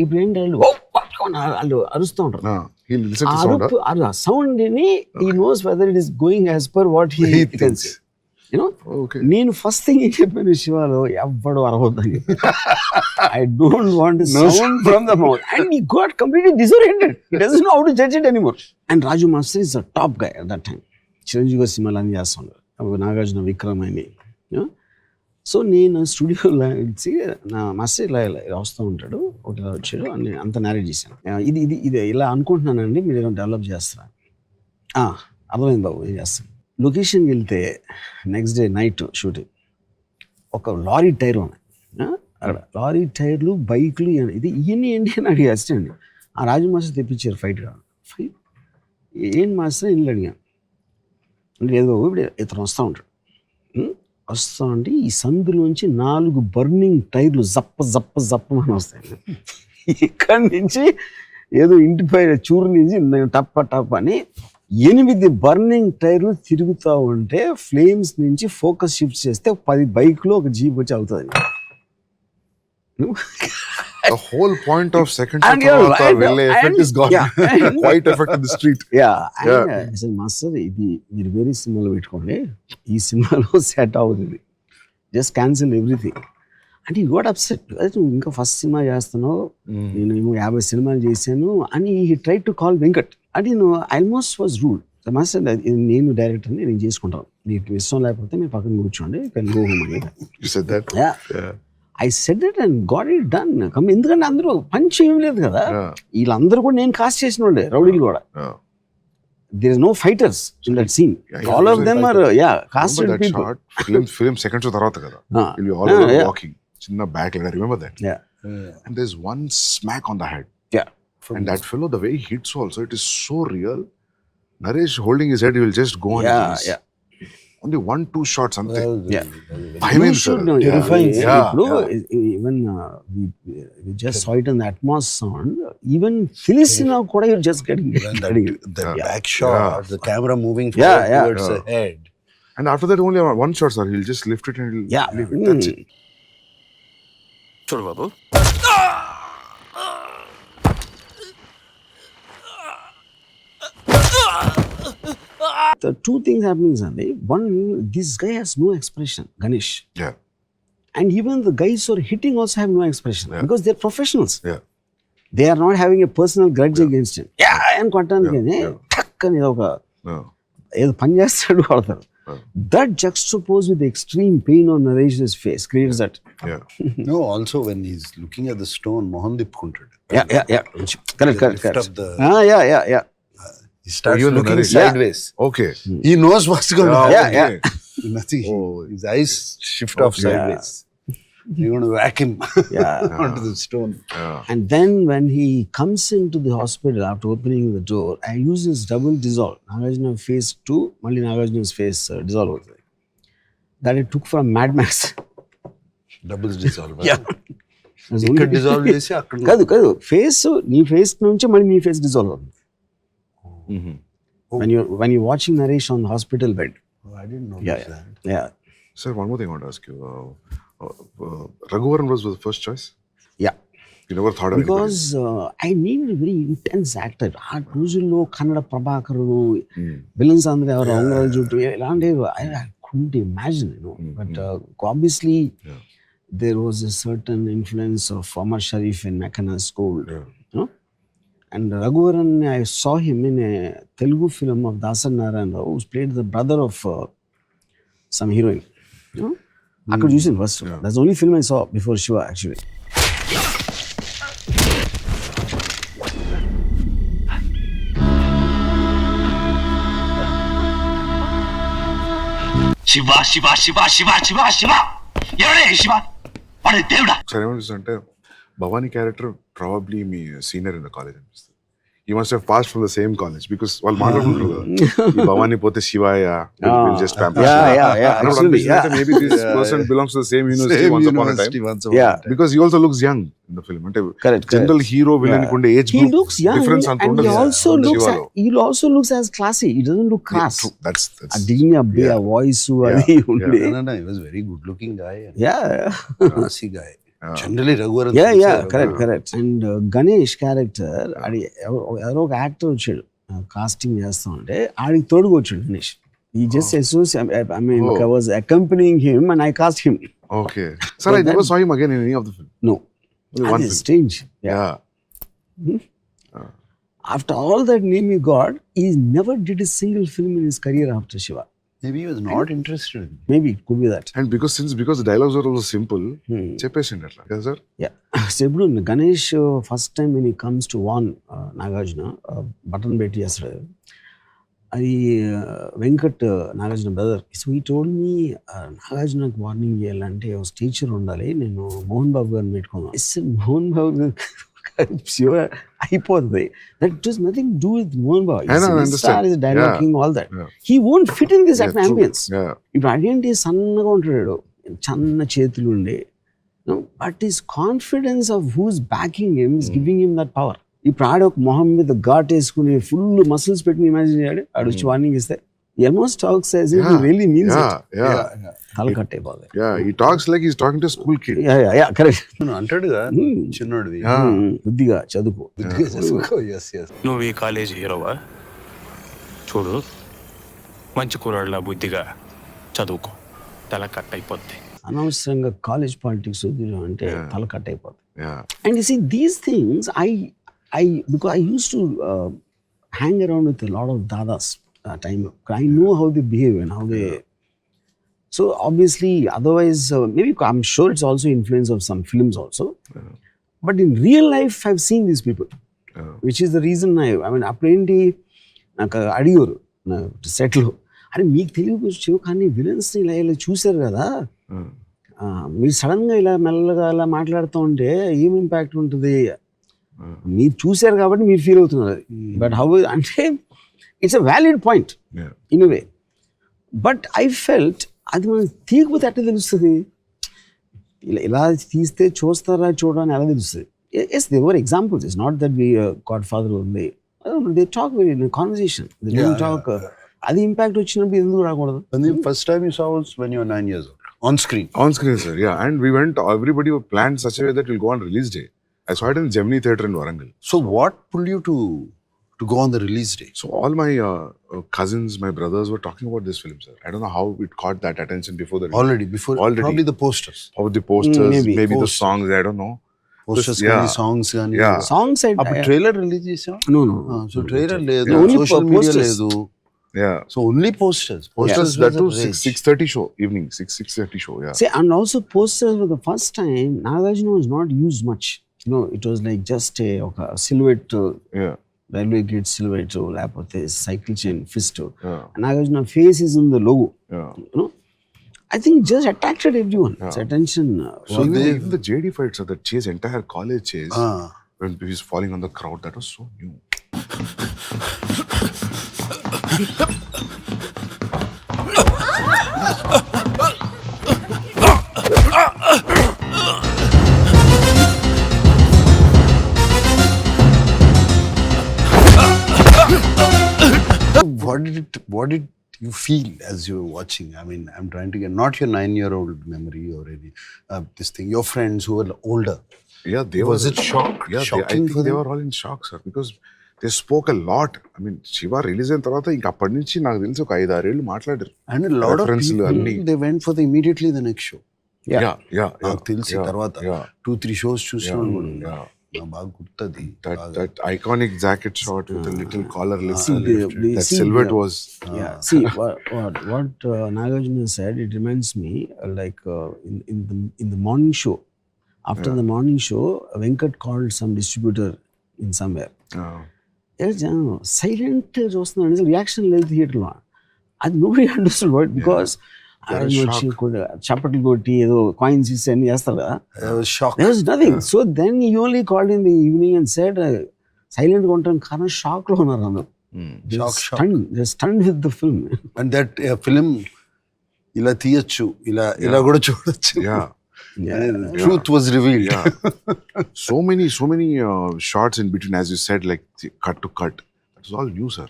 ఇప్పుడు ఏంటి వాళ్ళు అరుస్తూ ఉంటారు, he'll listen to sound. ఆ సౌండ్ ని he knows whether it is going as per what he thinks. Okay. నేను ఫస్ట్ థింగ్ ఏం చెప్పాను శివాలో, ఎవ్వడు అరవద్దని. I don't want sound from the mouth. And he got completely disoriented. He doesn't know how to judge it anymore. And Raju master is a top guy at that time. Chiranjeevi గారు సినిమాలు అన్ని చేస్తుంటారు, నాగార్జున, విక్రమ్ అని. సో నేను స్టూడియోలో ఇచ్చి నా మాస్టర్ ఇలా వస్తూ ఉంటాడు, ఒకటి వచ్చాడు అని అంత నేరేట్ చేశాను. ఇది ఇలా అనుకుంటున్నానండి, మీరు ఏమైనా డెవలప్ చేస్తారా? అర్థమైంది బాబు, ఏం చేస్తాను. లొకేషన్కి వెళ్తే నెక్స్ట్ డే నైట్ షూటింగ్, ఒక లారీ టైర్ ఉన్నాయి అక్కడ, లారీ టైర్లు, బైక్లు, ఇది ఇవన్నీ ఏంటి అని అడిగి అసిస్టెంట్. ఆ రాజు మాస్టర్ తెప్పించారు ఫైట్ కావాలి. ఏంటి మాస్టర్ ఇల్లు అడిగాను. అంటే ఏదో ఇప్పుడు ఇతను వస్తూ ఉంటాడు, వస్తూ ఉంటే ఈ సందులోంచి 4 బర్నింగ్ టైర్లు జప్పమని వస్తాయి. ఇక్కడి నుంచి ఏదో ఇంటిపై చూరు నుంచి టప్ అని 8 బర్నింగ్ టైర్లు తిరుగుతూ ఉంటే ఫ్లేమ్స్ నుంచి ఫోకస్ షిఫ్ట్ చేస్తే 10 బైక్లో ఒక జీప్ వచ్చి అవుతుంది. The whole point of second And show you're tarvata right, velle effect and- is gone. yeah. White effect in the street. అసలు మాస్టర్ ఇది మీరు వేరే సినిమాలో పెట్టుకోండి, ఈ సినిమాలో సెట్ అవుతుంది, జస్ట్ క్యాన్సిల్ ఎవ్రీథింగ్ అంటే యూ గోట్ అప్సెట్. నువ్వు ఇంకా ఫస్ట్ సినిమా చేస్తున్నావు, నేను 50 సినిమాలు చేశాను అని he try to call Venkat. అంటే నేను ఆల్మోస్ట్ వాజ్ రూల్ మాస్టర్, నేను డైరెక్టర్ని, నేను చేసుకుంటాను, నీకు ఇష్టం లేకపోతే మీరు పక్కన కూర్చోండి, కానీ గో హోమ్ అని. You said that? Yeah. I said it and got it done. ఎందుకంటే అందరూ పంచ్ ఏం లేదు కదా, Yeah. వీళ్ళందరూ కూడా నేను కాస్ట్ చేసిన వాళ్ళే, రౌడీలు కూడా. Yeah. There is no fighters in that scene. Yeah, All of yeah. them are casted Remember that people. shot? Film second show tarvata kada. You'll be all Yeah, around yeah. walking. Chinna back like that. Remember that? Yeah. And there's one smack on the head. Yeah. And that fellow, the way he hits also, it is so real. Naresh holding his head, he will just go on his knees. Yeah. Only 1-2 shots, something. Yeah. I You mean, should sir. know. Terrifying. Even we just saw it in the Atmos sound. Even Felicina kuda you're just getting The back shot, the camera moving Yeah, forward yeah. towards the head. And after that, only one shot, sir. He'll just lift it and he'll Yeah. leave it. That's it. చూడు బాబు, The two things happening, Sandeep. One, this guy has no expression, Ganesh. Yeah. And even the guys who are hitting also have no expression because they're professionals. Yeah. They are not having a personal grudge against him. And కొట్టానికి టక్ అని ఒక No. ఏదో పని చేస్తాడు కొడతారు. That juxtaposed with the extreme pain on Naresh's face creates that. Yeah. No, also when he's looking at the stone, Mohan Dipkunted. Yeah. Correct. Lift up the. Yeah. He starts You know looking Naresh. sideways. Okay. He knows what's going to happen. Yeah. Nothing. Oh. His eyes shift off Yeah. sideways. You're going to whack him Yeah. onto the stone. Yeah. And then when he comes into the hospital after opening the door, I use this double dissolve. Nagarjuna face 2, Malli Nagarjuna's face dissolve. That it took from Mad Max. Doubles dissolve. Yeah. ఇక్కడ dissolve చేసి అక్కడ కాదు face, నీ face నుంచి మళ్ళీ నీ face dissolve అవుతుంది. Mm-hmm. When you're watching Naresh on the hospital bed. Oh, I didn't know that. Yeah. Sir, one more thing I want to ask you. Raghuvaran was the first choice? Yeah. You never thought of anybody? Because I needed a very intense actor. ఆ రోజుల్లో Kannada Prabhakar, villains అందరూ ఎవరు అంగరాజు జుట్టు ఇలాంటివి I couldn't imagine, But obviously there was a certain influence of Omar Sharif in Mekana School. And Raghuvaran, I saw him in a Telugu film of Dasan Narayan Rao, who played the brother of some heroine. Akkada చూసాను first. That's the only film I saw before Shiva actually. Shiva ఎవడే శివ వాడే దేవుడా. Sir, అంటే Bhavani character probably me senior in the college అనిపిస్తుంది. He must have passed from the same college because వాళ్ళు మాట్లాడుకుంటారు కదా, ఈ భవానీ పోతే శివాయ will just pamper. Yeah. Actually, yeah. Maybe this person belongs to the same university once upon a time. Yeah. Because he also looks young in the film. అంటే Correct. General hero villain కుండే age He looks young difference అంత and ఉండదు. he also looks as classy. He doesn't look crass. That's ఆ dignity, a voice అది ఉండే. No, he was a very good looking guy. Yeah. Classy guy. Generally Raghuvaran. Yeah, correct. And Ganesh character, అది ఎవరో ఒక actor వచ్చాడు casting చేస్తా ఉంటే, ఆడికి తోడుగా వచ్చాడు Ganesh. He just associated, I mean, I was accompanying him and I cast him. Okay. Sir, I never saw him again in any of the film. No. Only one That is film. strange. Yeah. After all that name he got, he never did a single film in his career after Shiva. Maybe he was not interested. Maybe it could be that. And because the dialogues are also simple, చెప్పేసిండు అట్లా కదా sir. Yeah. So ఇప్పుడు Ganesh first time when he comes to warn Nagarjuna, button పెట్టి చేస్తాడు, అది Venkat Nagarjuna brother. So ఈ told me నాగార్జునకి warning చేయాలంటే ఒక teacher ఉండాలి, నేను మోహన్ బాబు గారిని పెట్టుకున్నాను. మోహన్ బాబు శివ అయిపోతుంది. That does nothing to do with Mohan Babu. I know, I understand. He's dialoguing, all that. Yeah. He won't fit in this ambience. Yeah. ఇప్పుడు అదేంటి సన్నగా ఉంటాడు, చిన్న చేతులు ఉండే, but his confidence of who's backing him is giving him that power. ఇప్పుడు ఆడ ఒక మొహం మీద ఘాట్ వేసుకుని ఫుల్ మసిల్స్ పెట్టి ఇమాజిన్ చేయాలి, ఆడ వచ్చి వార్నింగ్ ఇస్తే He almost talks as if he really means it. Yeah. తల కట్ అయిపోతుంది. Yeah, he talks like he's talking to a school kid. Yeah, correct. అంటాడుగా చిన్నోడివి. బుద్ధిగా చదువుకో. Yes, yes. నువ్వు ఈ కాలేజీ హీరోవా? చూడు, మంచి కుర్రాళ్ళ బుద్ధిగా చదువుకో, తల కట్ అయిపోద్ది. అనవసరంగా కాలేజ్ పాలిటిక్స్ అంటే తల కట్ అయిపోతుంది. Yeah. And you see, these things, because I used to hang around with a lot of dadas that time. I know how they behave and how they. So obviously, otherwise, maybe I'm sure it's also influence of some films also. But in real life, I've seen these people, which is the reason I mean, అప్పుడేంటి నాకు అడిగారు నా సెట్లో, అరే మీకు తెలియదు కానీ విలన్స్ని ఇలా చూశారు కదా, మీరు సడన్గా ఇలా మెల్లగా ఇలా మాట్లాడుతూ ఉంటే ఏం ఇంపాక్ట్ ఉంటుంది, మీరు చూశారు కాబట్టి మీరు ఫీల్ అవుతున్నారు. బట్ హౌ అంటే it's a valid point in way. But I felt అది మనం తీయకపోతే అట్లా తెలుస్తుంది, ఇలా తీస్తే చూస్తారా చూడని ఎలా తెలుస్తుంది. Yes they were examples, it's not that we Godfather ఉంది, they talk very in conversation, they don't talk. అది ఇంపాక్ట్ వచ్చినప్పుడు ఎందుకు రాకూడదు? First time you saw was when you were 9 years old. On screen, sir. Yeah, and we went. Everybody planned such a way that we'll go on release day. I saw it in Gemini Theatre in Varangal. So what pulled you to go on the release day? So all my cousins, my brothers were talking about this film, sir. I don't know how it caught that attention before the release. Already. Probably the posters. How the posters, maybe posters. the songs. I don't know. Posters, songs, yeah. Songs trailer release chesam. No. So trailer ledu, only social media posters. ledu. Yeah. So only posters. That too 6:30 show evening, 6:30 show. Yeah. See, and also posters for the first time, Nagarjuna was not used much. It was like just a silhouette. Yeah. Railway gate silhouette, లేకపోతే cycle chain fist. Nagarjuna face is in the logo. Yeah. I think it just attracted everyone. Its attention. So even the JD fights, that chase, entire college chase, when he's falling on the crowd, that was so new. What did you feel as you were watching? I mean, I'm trying to get not your 9-year-old memory or any this thing. Your friends who were older. Yeah, Was it shock? Yeah, Shocking I for think they them? were all in shock, sir, because they spoke a lot. I mean, Shiva release అయిన తర్వాత ఇంకా అప్పటి నుంచి నాకు తెలిసి ఒక 5-6 ఏళ్ళు మాట్లాడారు. And a lot of Reference లు people, అన్ని. they went for immediately the next show. Yeah. నాకు తెలిసి తర్వాత 2-3 shows చూసిన వాళ్ళు కూడా ఉన్నారు. నాకు బాగా గుర్తుంది. That iconic jacket shot with the little collar lift. the That silhouette was. See what Nagarjuna said. It reminds me like in the morning show. After the morning show, Venkat called some distributor in somewhere. Silent చూస్తున్నాను, reaction లేదు థియేటర్లో. అది nobody understood what, because చప్పట్లు కొట్టి ఏదో coins ఇస్తే అన్ని చేస్తారు కదా. There was nothing. So then he only called in the evening and said, silent గా ఉంటాను కారణం షాక్ లో ఉన్నారు అందరు. Stunned with the film. And that film ఇలా తీయచ్చు, ఇలా కూడా చూడొచ్చు. Truth was revealed. Yeah. So many shots in between, as you said, like cut to cut. It's all new, sir.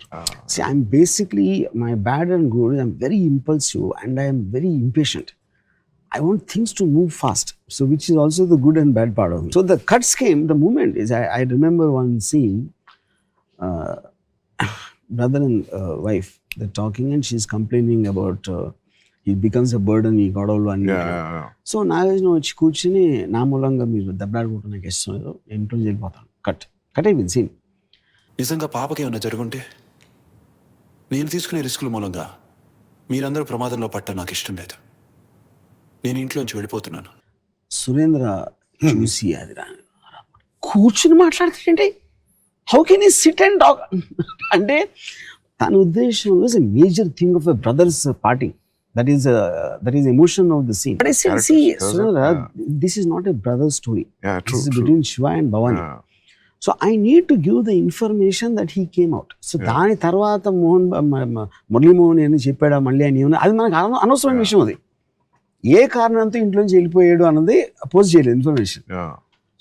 See, I'm basically, my bad and good, I'm very impulsive and I am very impatient. I want things to move fast. So which is also the good and bad part of me. So the cuts came, the moment is, I remember one scene, brother and wife, they're talking and she's complaining about he becomes a burden, he got all one. Yeah. So Nagarjuna వచ్చి కూర్చుని నా మూలంగా మీరు దెబ్బలాడుకుంటూ నాకు ఇష్టం లేదు, ఇంట్లో వెళ్ళిపోతాను. కట్ అయిపోయింది సీన్. నిజంగా పాపకి ఏమైనా జరుగుంటే నేను తీసుకునే రిస్కుల మూలంగా మీరందరూ ప్రమాదంలో పట్ట నాకు ఇష్టం లేదు. నేను ఇంట్లోంచి వెళ్ళిపోతున్నాను. సురేంద్ర చూసి అది కూర్చుని మాట్లాడుతుంటే how can you SIT and talk అంటే తన ఉద్దేశం is a major thing of a brothers party. That is emotion of the scene. But I said, see, Surendra, this is not a brother story. Yeah, true. This is between Shiva and Bhavani. Yeah. So I need to give the information that he came out. So దాని తర్వాత మురళీమోహన్ అని చెప్పాడా మళ్ళీ అని అది మనకు అనవసరమైన విషయం. అది ఏ కారణంతో ఇంట్లోంచి వెళ్ళిపోయాడు అన్నది పోస్ట్ చేయలేదు information.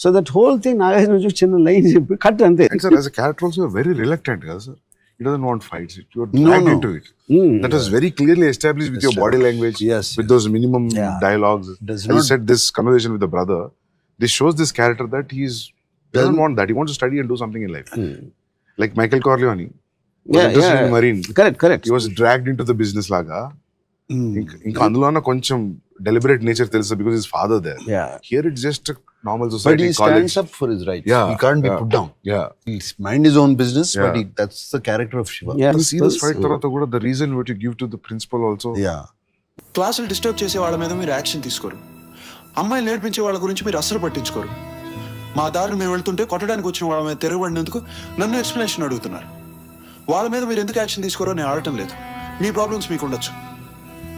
So that whole thing Nagarjuna చిన్న లైన్ చెప్పి కట్ అంతే. And sir, as a character also, you're very reluctant, sir. He doesn't want fights. You're No, dragged no. into it. That was very clearly established with your body language, Yes, with those minimum Yeah. dialogues. Does As you not- said, this conversation with the brother, this shows this character that he doesn't want that. He wants to study and do something in life. Like Michael Corleone, was Yeah, interested in yeah. Marine. Correct. He was dragged into the business laga. ఇంకా అందులో కొంచెం deliberate nature తెలుసు because his father there. Yeah. Here it's just a normal But society. he college. stands up for his rights. Yeah, He can't be yeah. put down. Yeah. He'll mind his own business, but Yeah. that's the character of Shiva. Yeah. The serious fight Because, తర్వాత కూడా the reason what you give to the principal also. Yeah. క్లాసులు disturb చేసే వాళ్ళ మీద మీరు action తీసుకోరు. అమ్మాయిలు నేర్పించే వాళ్ళ గురించి మీరు అస్సలు పట్టించుకోరు. మా దారిని మేము వెళ్తుంటే కొట్టడానికి వచ్చిన వాళ్ళ మీద తిరగబడినందుకు నన్ను ఎక్స్ప్లెనేషన్ అడుగుతున్నారు. వాళ్ళ మీద మీరు ఎందుకు యాక్షన్ తీసుకోరో నేను ఆడటం లేదు. మీ ప్రాబ్లమ్స్ మీకు ఉండొచ్చు,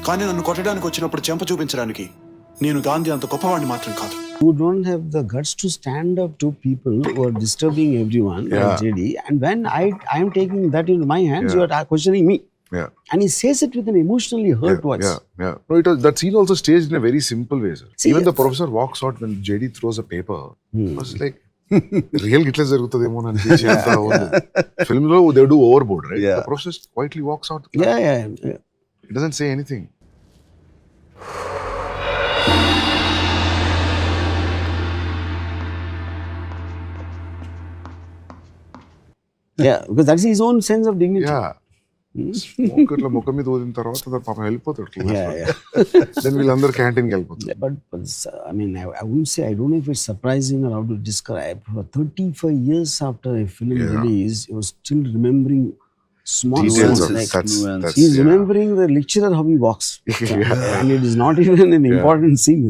కానీ నన్ను కొట్టడానికి వచ్చినప్పుడు చెంప చూపించడానికి నేను గాంధీ అంత గొప్పవాడిని మాత్రం కాదు. who don't have the guts to stand up to people who are disturbing everyone, like Yeah. JD. And when I am taking that into my hands, Yeah. you are questioning me. Yeah. And he says it with an emotionally hurt voice. Yeah. No, that scene also staged in a very simple way, sir. See, Even the professor walks out when JD throws a paper. I was like, real ఇట్లా జరుగుతుందేమో అని అనిపించి film లో they do overboard, right? Yeah. The professor quietly walks out. Yeah. He doesn't say anything. Yeah, because that's his own sense of dignity. Yeah. Smoke ఇట్లా ముఖం మీద ఊదిన తర్వాత అతను పాపం వెళ్ళిపోతాడు. Yeah. Then వీళ్ళందరూ క్యాంటీన్కి వెళ్ళిపోతారు. But I mean, I wouldn't say, I don't know if it's surprising or how to describe. For 35 years after a film release, he was still remembering small Details things of like that's he's yeah. remembering the lecturer how he walks. Yeah. And it is not even an important scene.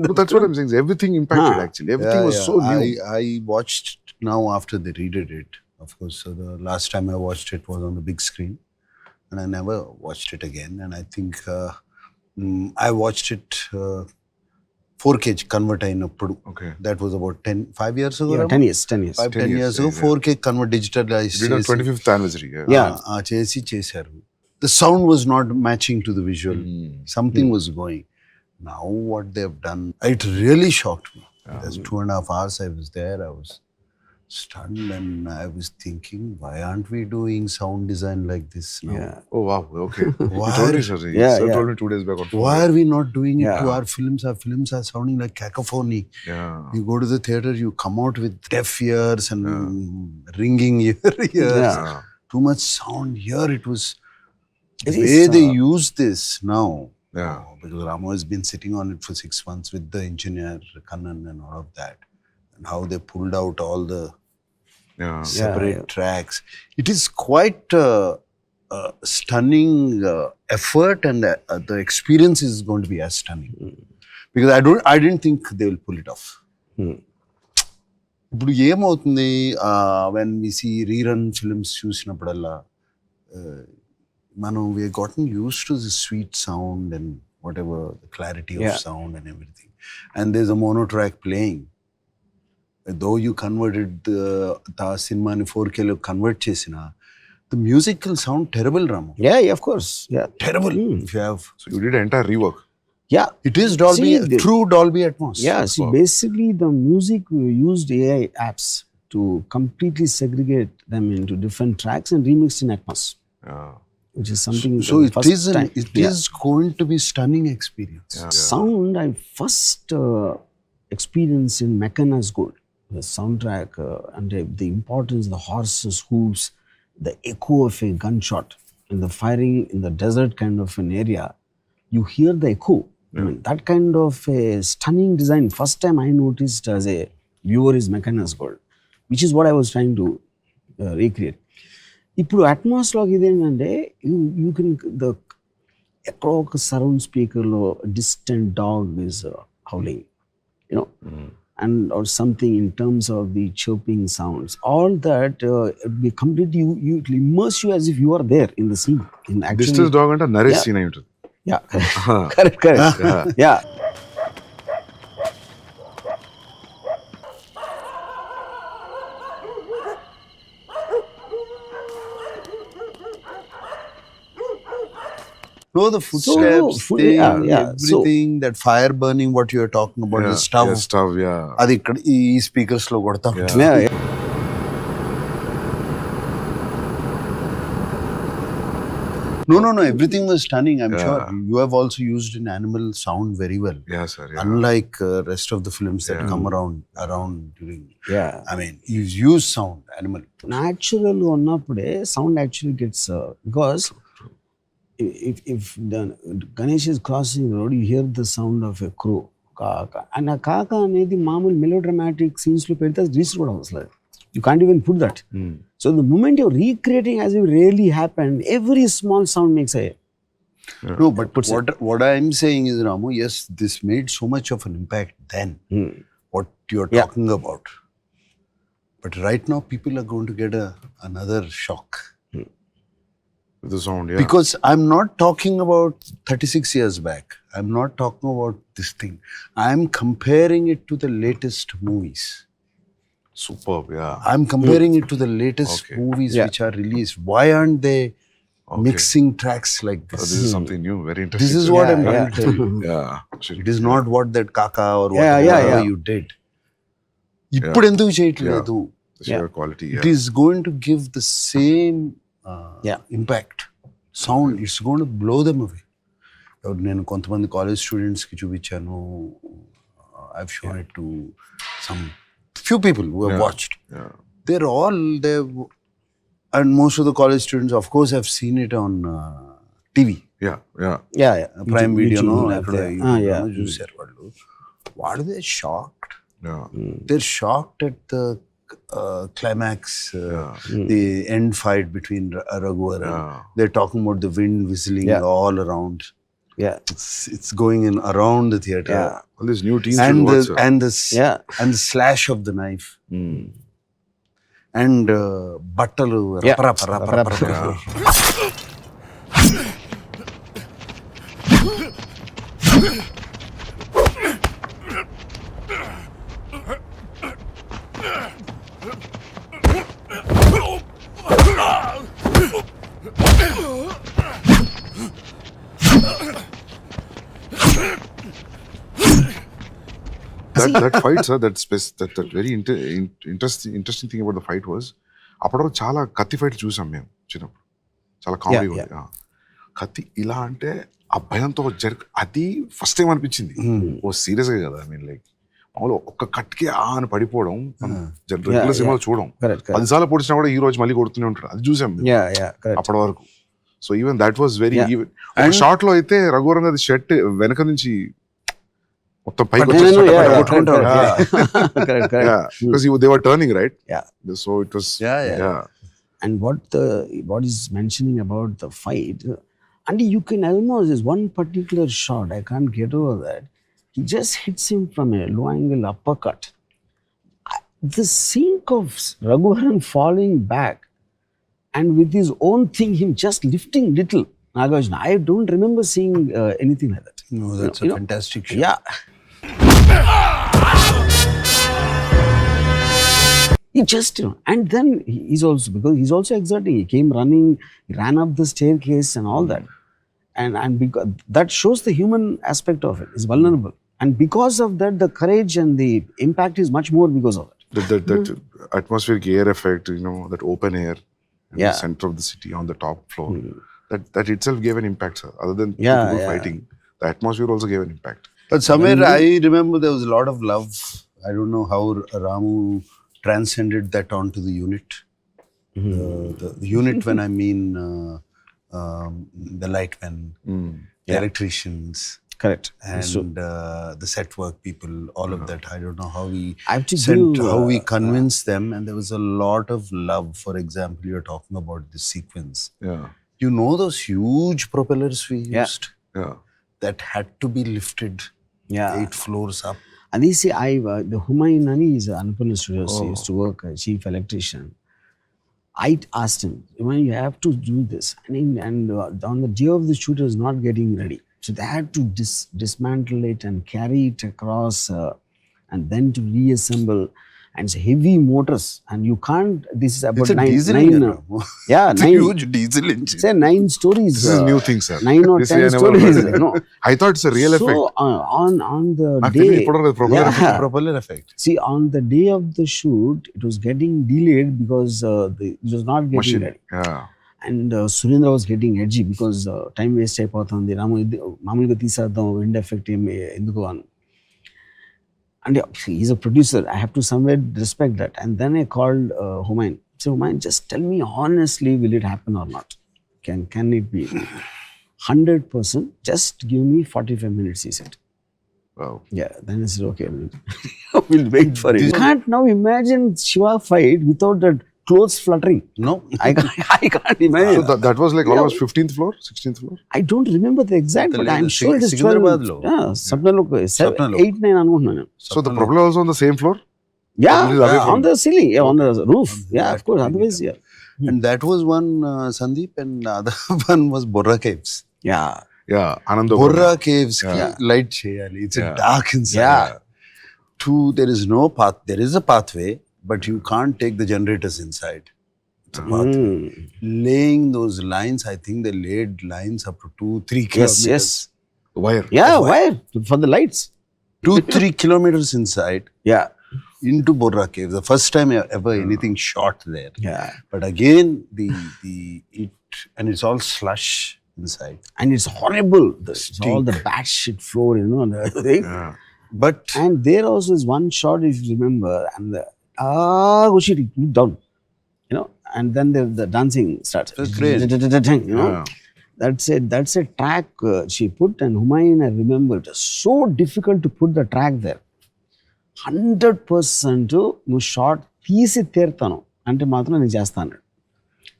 But that's what I'm saying. Everything impacted actually. Everything was so new. I watched now after they redid it. Of course, the last time I watched it was on the big screen, and I never watched it again. And I think I watched it 4K convert అయినప్పుడు. Okay. That was about 5 years ago. Yeah, 10 years. 10 years ago. yeah. 4K convert digitalized. We did on 25th anniversary. Yeah. చేశారు. The sound was not matching to the visual. Something was going. Now what they've done, it really shocked me. There's 2.5 hours I was there. I was stunned and I was thinking, why aren't we doing sound design like this now? Yeah. Oh wow. Okay. Why? You told me, sir. Yeah, Sir yeah. told me 2 days back. Why are we not doing it Yeah. to our films? Our films are sounding like cacophony. Yeah. You go to the theater, you come out with deaf ears and ringing ears. Yeah. Too much sound. Here it was. It The is, way they use this now. Yeah. Because Ramo has been sitting on it for 6 months with the engineer, Kannan and all of that. And how they pulled out all the Yeah. separate tracks. It is quite a stunning effort, and the experience is going to be as stunning. Because I didn't think they will pull it off. ఇప్పుడు ఏమవుతుంది when we see rerun films చూసినప్పుడల్లా మనం we gotten used to the sweet sound and whatever the clarity of sound and everything, and there's a mono track playing. Though you converted the cinema ni 4K lo convert chesina, the music will sound terrible, Ramu. Yeah, of course. Yeah. Terrible. If you have, So you did an entire rework. Yeah. it is Dolby, See, true Dolby Atmos. Yeah, see, basically the music used AI apps to completely segregate them into different tracks and remixed in Atmos, Yeah. which is something. So the first time. it is going to be stunning experience. Sound I first experienced in Mechana's Gold. The soundtrack and the importance, the horses' hooves, the echo of a gunshot in the firing in the desert kind of an area. You hear the echo. I mean, that kind of a stunning design. First time I noticed as a viewer is Mechana's Gold, which is what I was trying to recreate. ఇప్పుడు అట్మాస్లోకి ఇదేంటంటే you can ఎక్కడో ఒక surround స్పీకర్లో distant dog is howling you know and or something in terms of the chirping sounds, all that be completely you immerse you as if you are there in the scene. In actually, Distance dog అంటే Naresh scene అయి ఉంటుంది. yeah, correct. Yeah. No, the footsteps, everything, So, that fire burning, what you are talking about, the stove. Yeah, stuff, yeah. అది ఇక్కడ ఈ speakers లో కొడతాం. yeah. No. Everything was stunning. I'm Yeah. sure you have also used an animal sound very well. Yeah, sir. Yeah. Unlike rest of the films that Yeah. come around during. Yeah. I mean, you use sound, animal. Natural ఉన్నప్పుడే sound actually gets because if the Ganesh is crossing the road, you hear the sound of a crow. Kaka. And a kaka అనేది మామూలు melodramatic scenes లో పెడితే register కూడా అవసరం. You can't even put that. So the moment you're recreating as if it really happened, every small sound makes a No, but what I'm saying is, Ramu, yes, this made so much of an impact then. What you're talking about. But right now, people are going to get another shock. With the sound, yeah. Because I'm not talking about 36 years back. I'm not talking about this thing. I'm comparing it to the latest movies. Superb, yeah. I'm comparing it to the latest Okay. movies which are released. Why aren't they mixing tracks like this? This is something new, very interesting. This is sir. what I'm trying to tell you. Yeah. It is not what that kaka or Yeah, whatever you did. ఇప్పుడు ఎందుకు చేయట్లేదు? The sheer quality, It is going to give the same impact. Sound, it's going to blow them away. నేను కొంతమంది college స్టూడెంట్స్కి చూపించాను. I've shown it to some few people who have watched. Yeah. They're all there, and most of the college students, of course, have seen it on TV. Yeah. Prime Video, no? చూసారు వాళ్ళు. What are they shocked? Yeah. They're shocked at the climax, the end fight between Raghuvaran. They're talking about the wind whistling all around. Yeah. It's going in around the theater. Yeah. All these new teams And should watch, sir. and the slash of the knife. And battalu rapa. that fight, sir, that very interesting thing about the fight was, అప్పటివరకు చాలా కత్తి fight చూసాం మేము చిన్నప్పుడు, చాలా comedy ఉంది. కత్తి ఇలా అంటే ఆ భయంతో అది ఫస్ట్ టైం అనిపించింది. ఓ సీరియస్ గా కదా, ఐ మీన్ లైక్ మామూలు ఒక్క కట్కి అని పడిపోవడం రెగ్యులర్ సినిమాలో చూడం. 10 సార్లు పొడిచినా కూడా ఈ రోజు మళ్ళీ కొడుతూనే ఉంటాడు, అది చూసాం అప్పటి వరకు. So even that was very even. Short లో అయితే రఘువరన్ గారి షర్ట్ వెనక నుంచి మొత్తం పైకి because they were turning, right? So it was and what is mentioning about the fight, and you can almost, there's one particular shot, I can't get over that, he just hits him from a low angle uppercut. The scene of Raghuvaran falling back and with his own thing, him just lifting little Nagarjuna, I don't remember seeing anything like that. No, that's a fantastic shot. Yeah. He just, and then he's also exerting. He came running, he ran up the staircase and all that. And because that shows the human aspect of it, is vulnerable. And because of that, the courage and the impact is much more because of it. That atmospheric air effect, that open air in the center of the city on the top floor, that itself gave an impact, sir. Other than people fighting, the atmosphere also gave an impact. But somewhere I remember there was a lot of love. I don't know how Ramu transcended that onto the unit. The unit, when I mean the lightmen, the electricians. Correct. And the set work people, all of that. I don't know how how we convinced them, and there was a lot of love. For example, you're talking about this sequence. You know those huge propellers we used? That had to be lifted 8 floors up. And you see, the Humayun Nani is Annapurna Studios, he used to work as chief electrician. I asked him, you have to do this. And on the day of the shoot, it was not getting ready. So they had to dismantle it and carry it across and then to reassemble. And it's heavy motors. And you can't, this is about it's a diesel engine. It's a huge diesel engine. Say 9 stories. This is new thing, sir. 9 or 10 stories. No. I thought it's a real effect. So on the day, propeller effect. See, on the day of the shoot, it was getting delayed because it was not getting ready. And Surendra was getting edgy because time waste అయిపోతుంది, రాము ఇది మామూలుగా తీసేద్దాం, wind effect ఏమి ఎందుకు అని. And he's a producer. I have to somewhere respect that. And then I called Humayun. So Humayun, just tell me honestly, will it happen or not? Can it be? 100%. Just give me 45 minutes, he said. Wow. Yeah. Then I said, okay, we'll wait for it. You can't now imagine Shiva fight without that clothes fluttering. No. I can't imagine. So that was like almost 15th floor, 16th floor? I don't remember the exact, but I'm sure it is 12. Secunderabad-lo. Yeah, Sapnalo, 8, 9 అనుకుంటున్నాను. So the propeller was on the same floor? Yeah, It is away from- on the ceiling, yeah, on the roof. Yeah, of course. Otherwise, yeah. And that was one Sandeep, and the other one was Borra Caves. Yeah. Yeah, Ananda. Borra Caves ki Yeah. light cheyali. It's Yeah. a dark inside. Yeah. There is no path. There is a pathway, but you can't take the generators inside. It's a pathway. Laying those lines, I think they laid lines up to 2-3 Yes, kilometers. yes. Wire. Yeah, wire for the lights. 2-3 kilometers inside Yeah. into Borra Caves. The first time ever anything shot there. Yeah. But again, and it's all slush inside. And it's horrible. It's all the bad shit floor, you know, and everything. Yeah. But And there also is one shot, if you remember, and oh shit, it looked down, you know, and then the dancing starts. It's great. You know, Yeah. that's a track she put, and Humayun, I remember, it was so difficult to put the track there. 100% నువ్వు short తీసి తీరుతాను అంటే మాత్రం నేను చేస్తాను.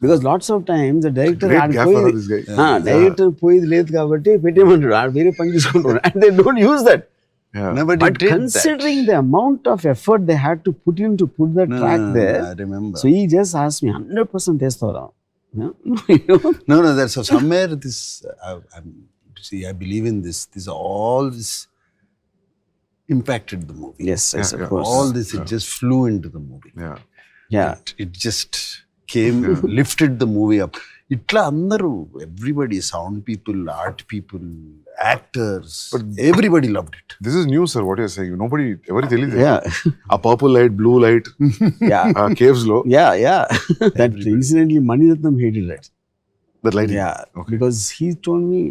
Because lots of times director Great gaffer, this guy. Director పోయేది లేదు కాబట్టి పెట్టేయమంటాడు, ఆడు వేరే పని చూసుకుంటాడు. And they don't use that. Yeah. nobody But did considering the amount of effort they had to put in to put the that. track there, I remember. so he just asked me 100% testavara. You know? No, there's somewhere this. I believe in this. All this impacted the movie. Yes, yes, Yeah, of yeah. course. All this, it just flew into the movie. Yeah. Yeah. It just came, lifted the movie up. Itla andaru, everybody, sound people, art people, actors, everybody loved it. This is new, sir, what you're saying. Nobody ever telling this. Yeah. A purple light, blue light, Yeah. caves low. Yeah, yeah. That incidentally Mani Ratnam hated that. That lighting. Yeah, Okay. because he told me,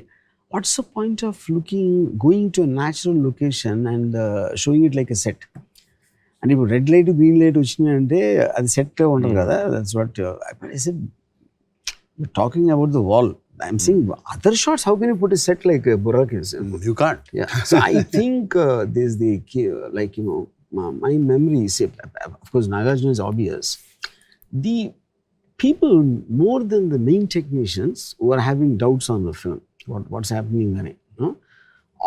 what's the point of going to a natural location and showing it like a set? And if red light, green light వచ్చినాయంటే అది set ఉంటుంది కదా. That's what I said. We're talking about the wall. I'm saying other shots. How can you put a set like Borra Caves? You can't. Yeah. So I think there's the like, you know, my memory is, of course, Nagarjuna is obvious. The people more than the main technicians who are having doubts on the film, what's happening there, you know?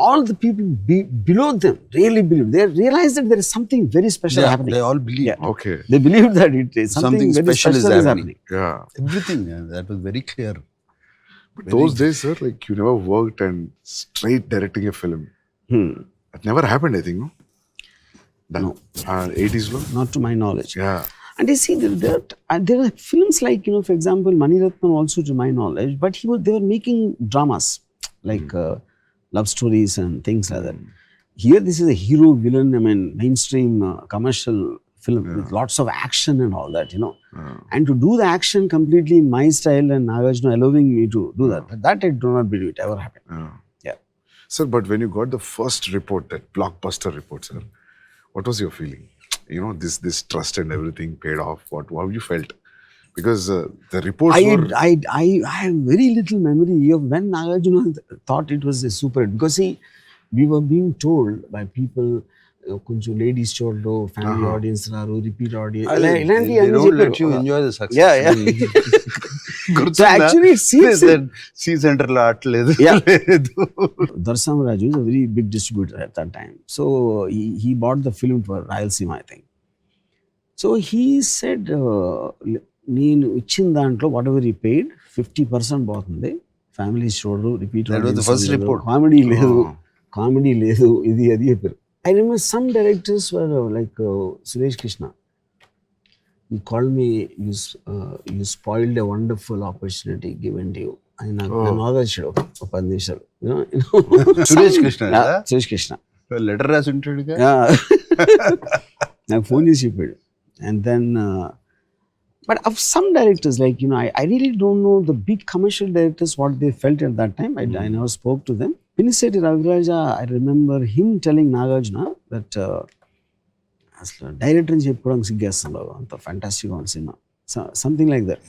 All the people below them really believe. They realize that there is something very special happening. They all believe. Yeah. Okay. They believe that it is something very special special is is happening. happening. Yeah. Everything. That was very clear. But those days, sir, like you never worked and straight directing a film. That never happened, I think, no? No. 80s lo? Not to my knowledge. Yeah. And you see, there are films like, you know, for example, Mani Ratnam also, to my knowledge, but they were making dramas like love stories and things like that. Here, this is a hero-villain, I mean, mainstream commercial film with lots of action and all that, you know. And to do the action completely in my style and Nagarjuna allowing me to do that I do not believe it ever happened. Yeah. Sir, but when you got the first report, that blockbuster report, sir, what was your feeling? You know, this trust and everything paid off. How you felt? Because the reports were... I have very little memory of when Nagarjuna thought it was a super hit. Because see, we were being told by people, కొంచెం ladies చూడరు, family audience రారు, repeat audience, They don't let you enjoy the success. Yeah, yeah. So actually it seems C center లో ఆటలేదు. Darsamraju is a very big distributor at that time. So he bought the film for Rayalaseema, I think. So he said, నేను ఇచ్చిన దాంట్లో what ever ఈ paid 50% పోతుంది, families చూడరు, repeat. That was the first report. Comedy లేదు, ఇది అది చెప్పారు. I remember some directors were like Suresh Krishna. He called me, you spoiled a wonderful opportunity given to you. ఆయన నన్ను ఆదర్శాడు ఒక 10 నిమిషాలు. సురేష్ కృష్ణ. సురేష్ కృష్ణ లెటర్ రాసి ఉంటాడుగా. నాకు ఫోన్ చేసి చెప్పాడు. And then But of some directors, like, I really don't know the big commercial directors what they felt at that time. I never spoke to them. Piniseti Raviraja, I remember him telling Nagarjuna that అసలు director అని చెప్పుకోవడానికి సిగ్గేస్తుందో అంత fantastic on cinema, something like that.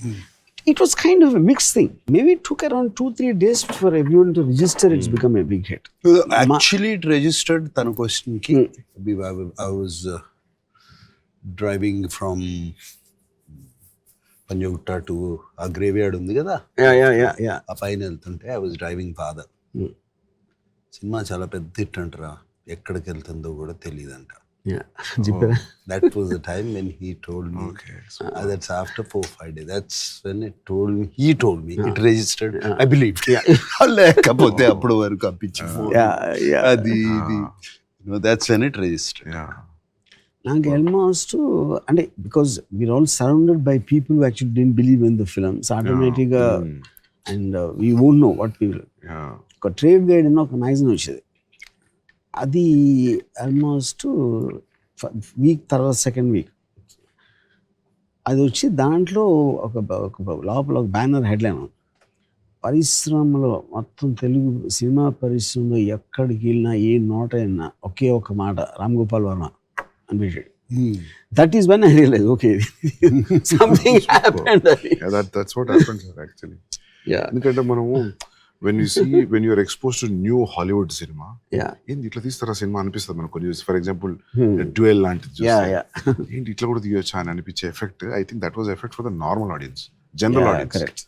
It was kind of a mixed thing. Maybe it took around 2-3 days for everyone to register it's become a big hit. Actually, it registered tana question ki. I was driving from Panjagutta to a graveyard undi kada. Yeah. ఆ పైన వెళ్తుంటే I was driving father. Cinema చాలా పెద్ద hit అంటరా, ఎక్కడికి వెళ్తుందో కూడా తెలియదంట. చెప్పారా? That was the time when he told me. Okay, so That's after 4-5 days. That's when he told me it registered. I believed. లేకపోతే అప్పుడు వరకు ఆ పిచ్చి ఫోన్ అది that's when it registered. yeah. నాకు ఆల్మోస్ట్ అంటే because we're all surrounded by people who actually didn't believe in the films, ఆటోమేటిక్గా and we won't know what people. ఒక ట్రేడ్ గైడ్ అని ఒక మ్యాగజైన్ వచ్చేది, అది ఆల్మోస్ట్ వీక్ తర్వాత సెకండ్ వీక్ అది వచ్చి దాంట్లో ఒక లోపల ఒక బ్యానర్ హెడ్లైన్, పరిశ్రమలో మొత్తం తెలుగు సినిమా పరిశ్రమలో ఎక్కడికి వెళ్ళినా ఏ నోట అయినా ఒకే ఒక మాట రామ్ గోపాల్ వర్మ అనిపించాడు. That is when I realized, okay, something happened. That's what happens actually. Yeah. ఎందుకంటే మనము when you are exposed to new Hollywood cinema, ఏంటి ఇట్లా తీస్తారా సినిమా అనిపిస్తుంది మనకు కొన్ని. ఫర్ ఎగ్జాంపుల్ డ్యూయల్ లాంటిది ఏంటి ఇట్లా కూడా తీయొచ్చా అని అనిపించే effect, I think that was effect for the normal audience, general audience. Correct.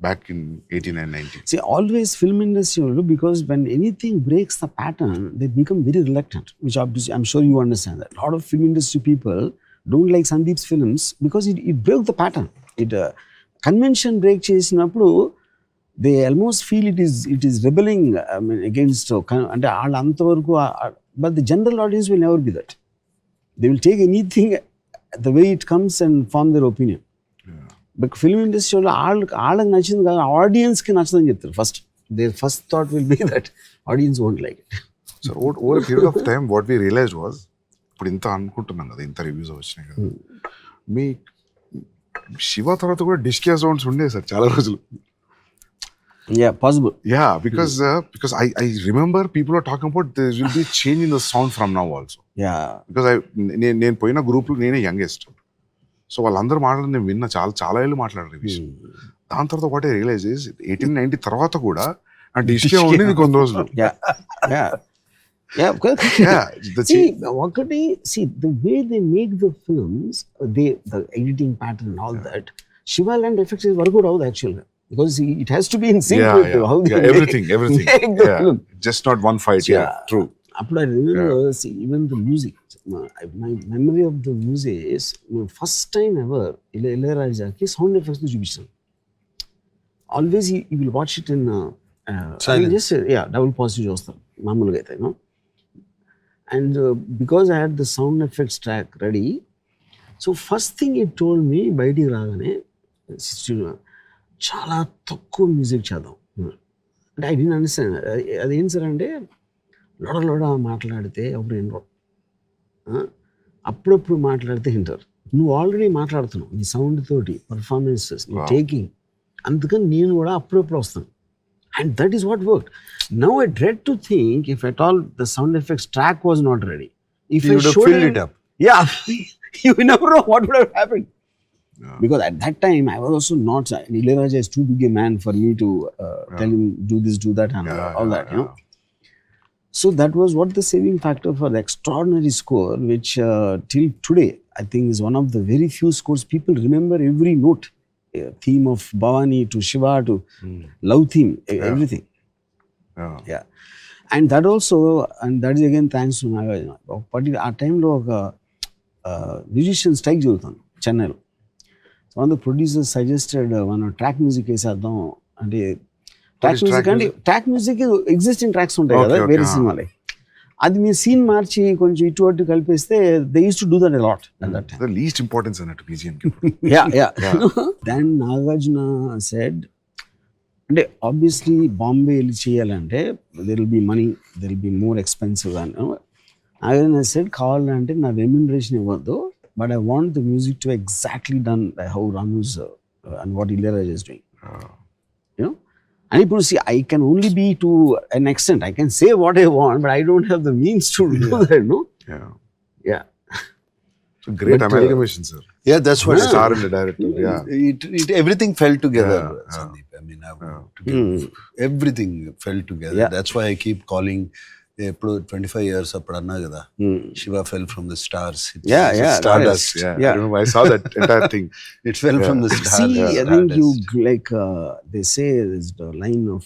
Back in 89 and 90. See, always film industry, because when anything breaks the pattern, they become very reluctant, which obviously I'm sure you understand that. A lot of film industry people don't like Sandeep's films because it broke the pattern. It convention break చేసినప్పుడు they almost feel it is rebelling, I mean, against అంటే వాళ్ళ అంతవరకు, but the general audience will never be that. They will take anything the way it comes and form their opinion. But film ఇండస్ట్రీలో వాళ్ళకి నచ్చింది కదా, ఆడియన్స్కి నచ్చదని చెప్తారు first. Their first thought will be that audience won't like it. So over period of time what we realised was, ఇప్పుడు ఇంత అనుకుంటున్నాం కదా, ఇంత రివ్యూస్ వచ్చినాయి కదా, మీ శివ తర్వాత కూడా డిస్కియా సౌండ్స్ ఉండేవి సార్ చాలా రోజులు. Yeah, possible. Yeah, because I remember people are talking about there will be change in the sound from now also. Yeah. Because నేను పోయిన గ్రూప్లో నేనే యంగెస్ట్, సో వాళ్ళందరూ మాట్లాడి నేను విన్నా, చాలా ఏళ్ళు మాట్లాడారు ఈ విషయం. దాని తర్వాత వాట్ ఐ రియలైజ్ ఇస్ 1890 తర్వాత కూడా ఆ డిస్కే ఉండేది కొన్ని రోజులు. ఒకటి the way they make the films, the editing pattern and all that, Shiva land effects is work out actually, because it has to be in sync with how they everything make the film. Just not one fight. True. Appudu I remember, even the music, my memory of the music is first time ever Ilayarajaki sound effects చూపించాను. Always you will watch it in just double positive చూస్తాను మామూలుగా అయితే, and because I had the sound effects track ready, so first thing it told me బయటికి రాగానే చాలా తక్కువ music చేద్దాం అంటే ఐ డిడ్ంట్ అండర్స్టాండ్. అదేం సార్ అంటే లోడ మాట్లాడితే అప్పుడు వినరు, అప్పుడప్పుడు మాట్లాడితే వింటారు. నువ్వు ఆల్రెడీ మాట్లాడుతున్నావు నీ సౌండ్ తోటి, పర్ఫార్మెన్సెస్ నీ టేకింగ్, అందుకని నేను కూడా అప్పుడప్పుడు వస్తాను. And that is what work. Now I dread to think if at all the sound effects track was not ready, if You would have filled it up. You never know what would have happened. Because at that time I was also not, Ilayaraja is too big a man for me to tell him do this, do that, and all that, you know. So that was what the saving factor for the extraordinary score, which till today I think is one of the very few scores people remember every note. Theme of Bhavani to Shiva to love theme, everything. Yeah. And that also, and that is again thanks to Nagarjuna. But at time lo oka musician strike జరుగుతుంది చెన్నైలో. So one of the producers suggested one track music వేసేద్దాం అంటే, track music existing tracks ఉంటాయి కదా వేరే సినిమాలే, అది మీ scene మార్చి కొంచెం ఇటు అటు కలిపేస్తే they use to do that a lot at that time. The least importance in it BGM. Then Nagarjuna said, అంటే ఆబ్వియస్లీ బాంబే వెళ్ళి చేయాలంటే there will be money, there will be more expensive అని. Nagarjuna said కావాలంటే నా remuneration ఇవ్వద్దు, but I want the music to be exactly done by how Ramu's and what Ilayaraja is doing. You know, and people see I can only be to an extent. I can say what I want, but I don't have the means to do that. No. Yeah. Yeah. So great But, amalgamation, sir. Yeah, that's what Star and the director. Yeah. it everything fell together, Yeah. Sandeep. I mean, I want to give everything fell together. Yeah. That's why I keep calling. 25 years అప్పుడు అన్నా కదా Shiva fell from the stars. Yeah. Stardust. Yeah. Yeah. I remember I saw that entire thing. It fell from the stars. See, I think you like they say there's the line of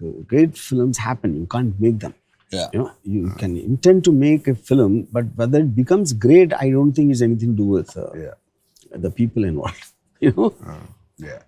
the great films happen. You can't make them. Yeah. You know, you can intend to make a film, but whether it becomes great, I don't think it's anything to do with the people involved. You know. Yeah.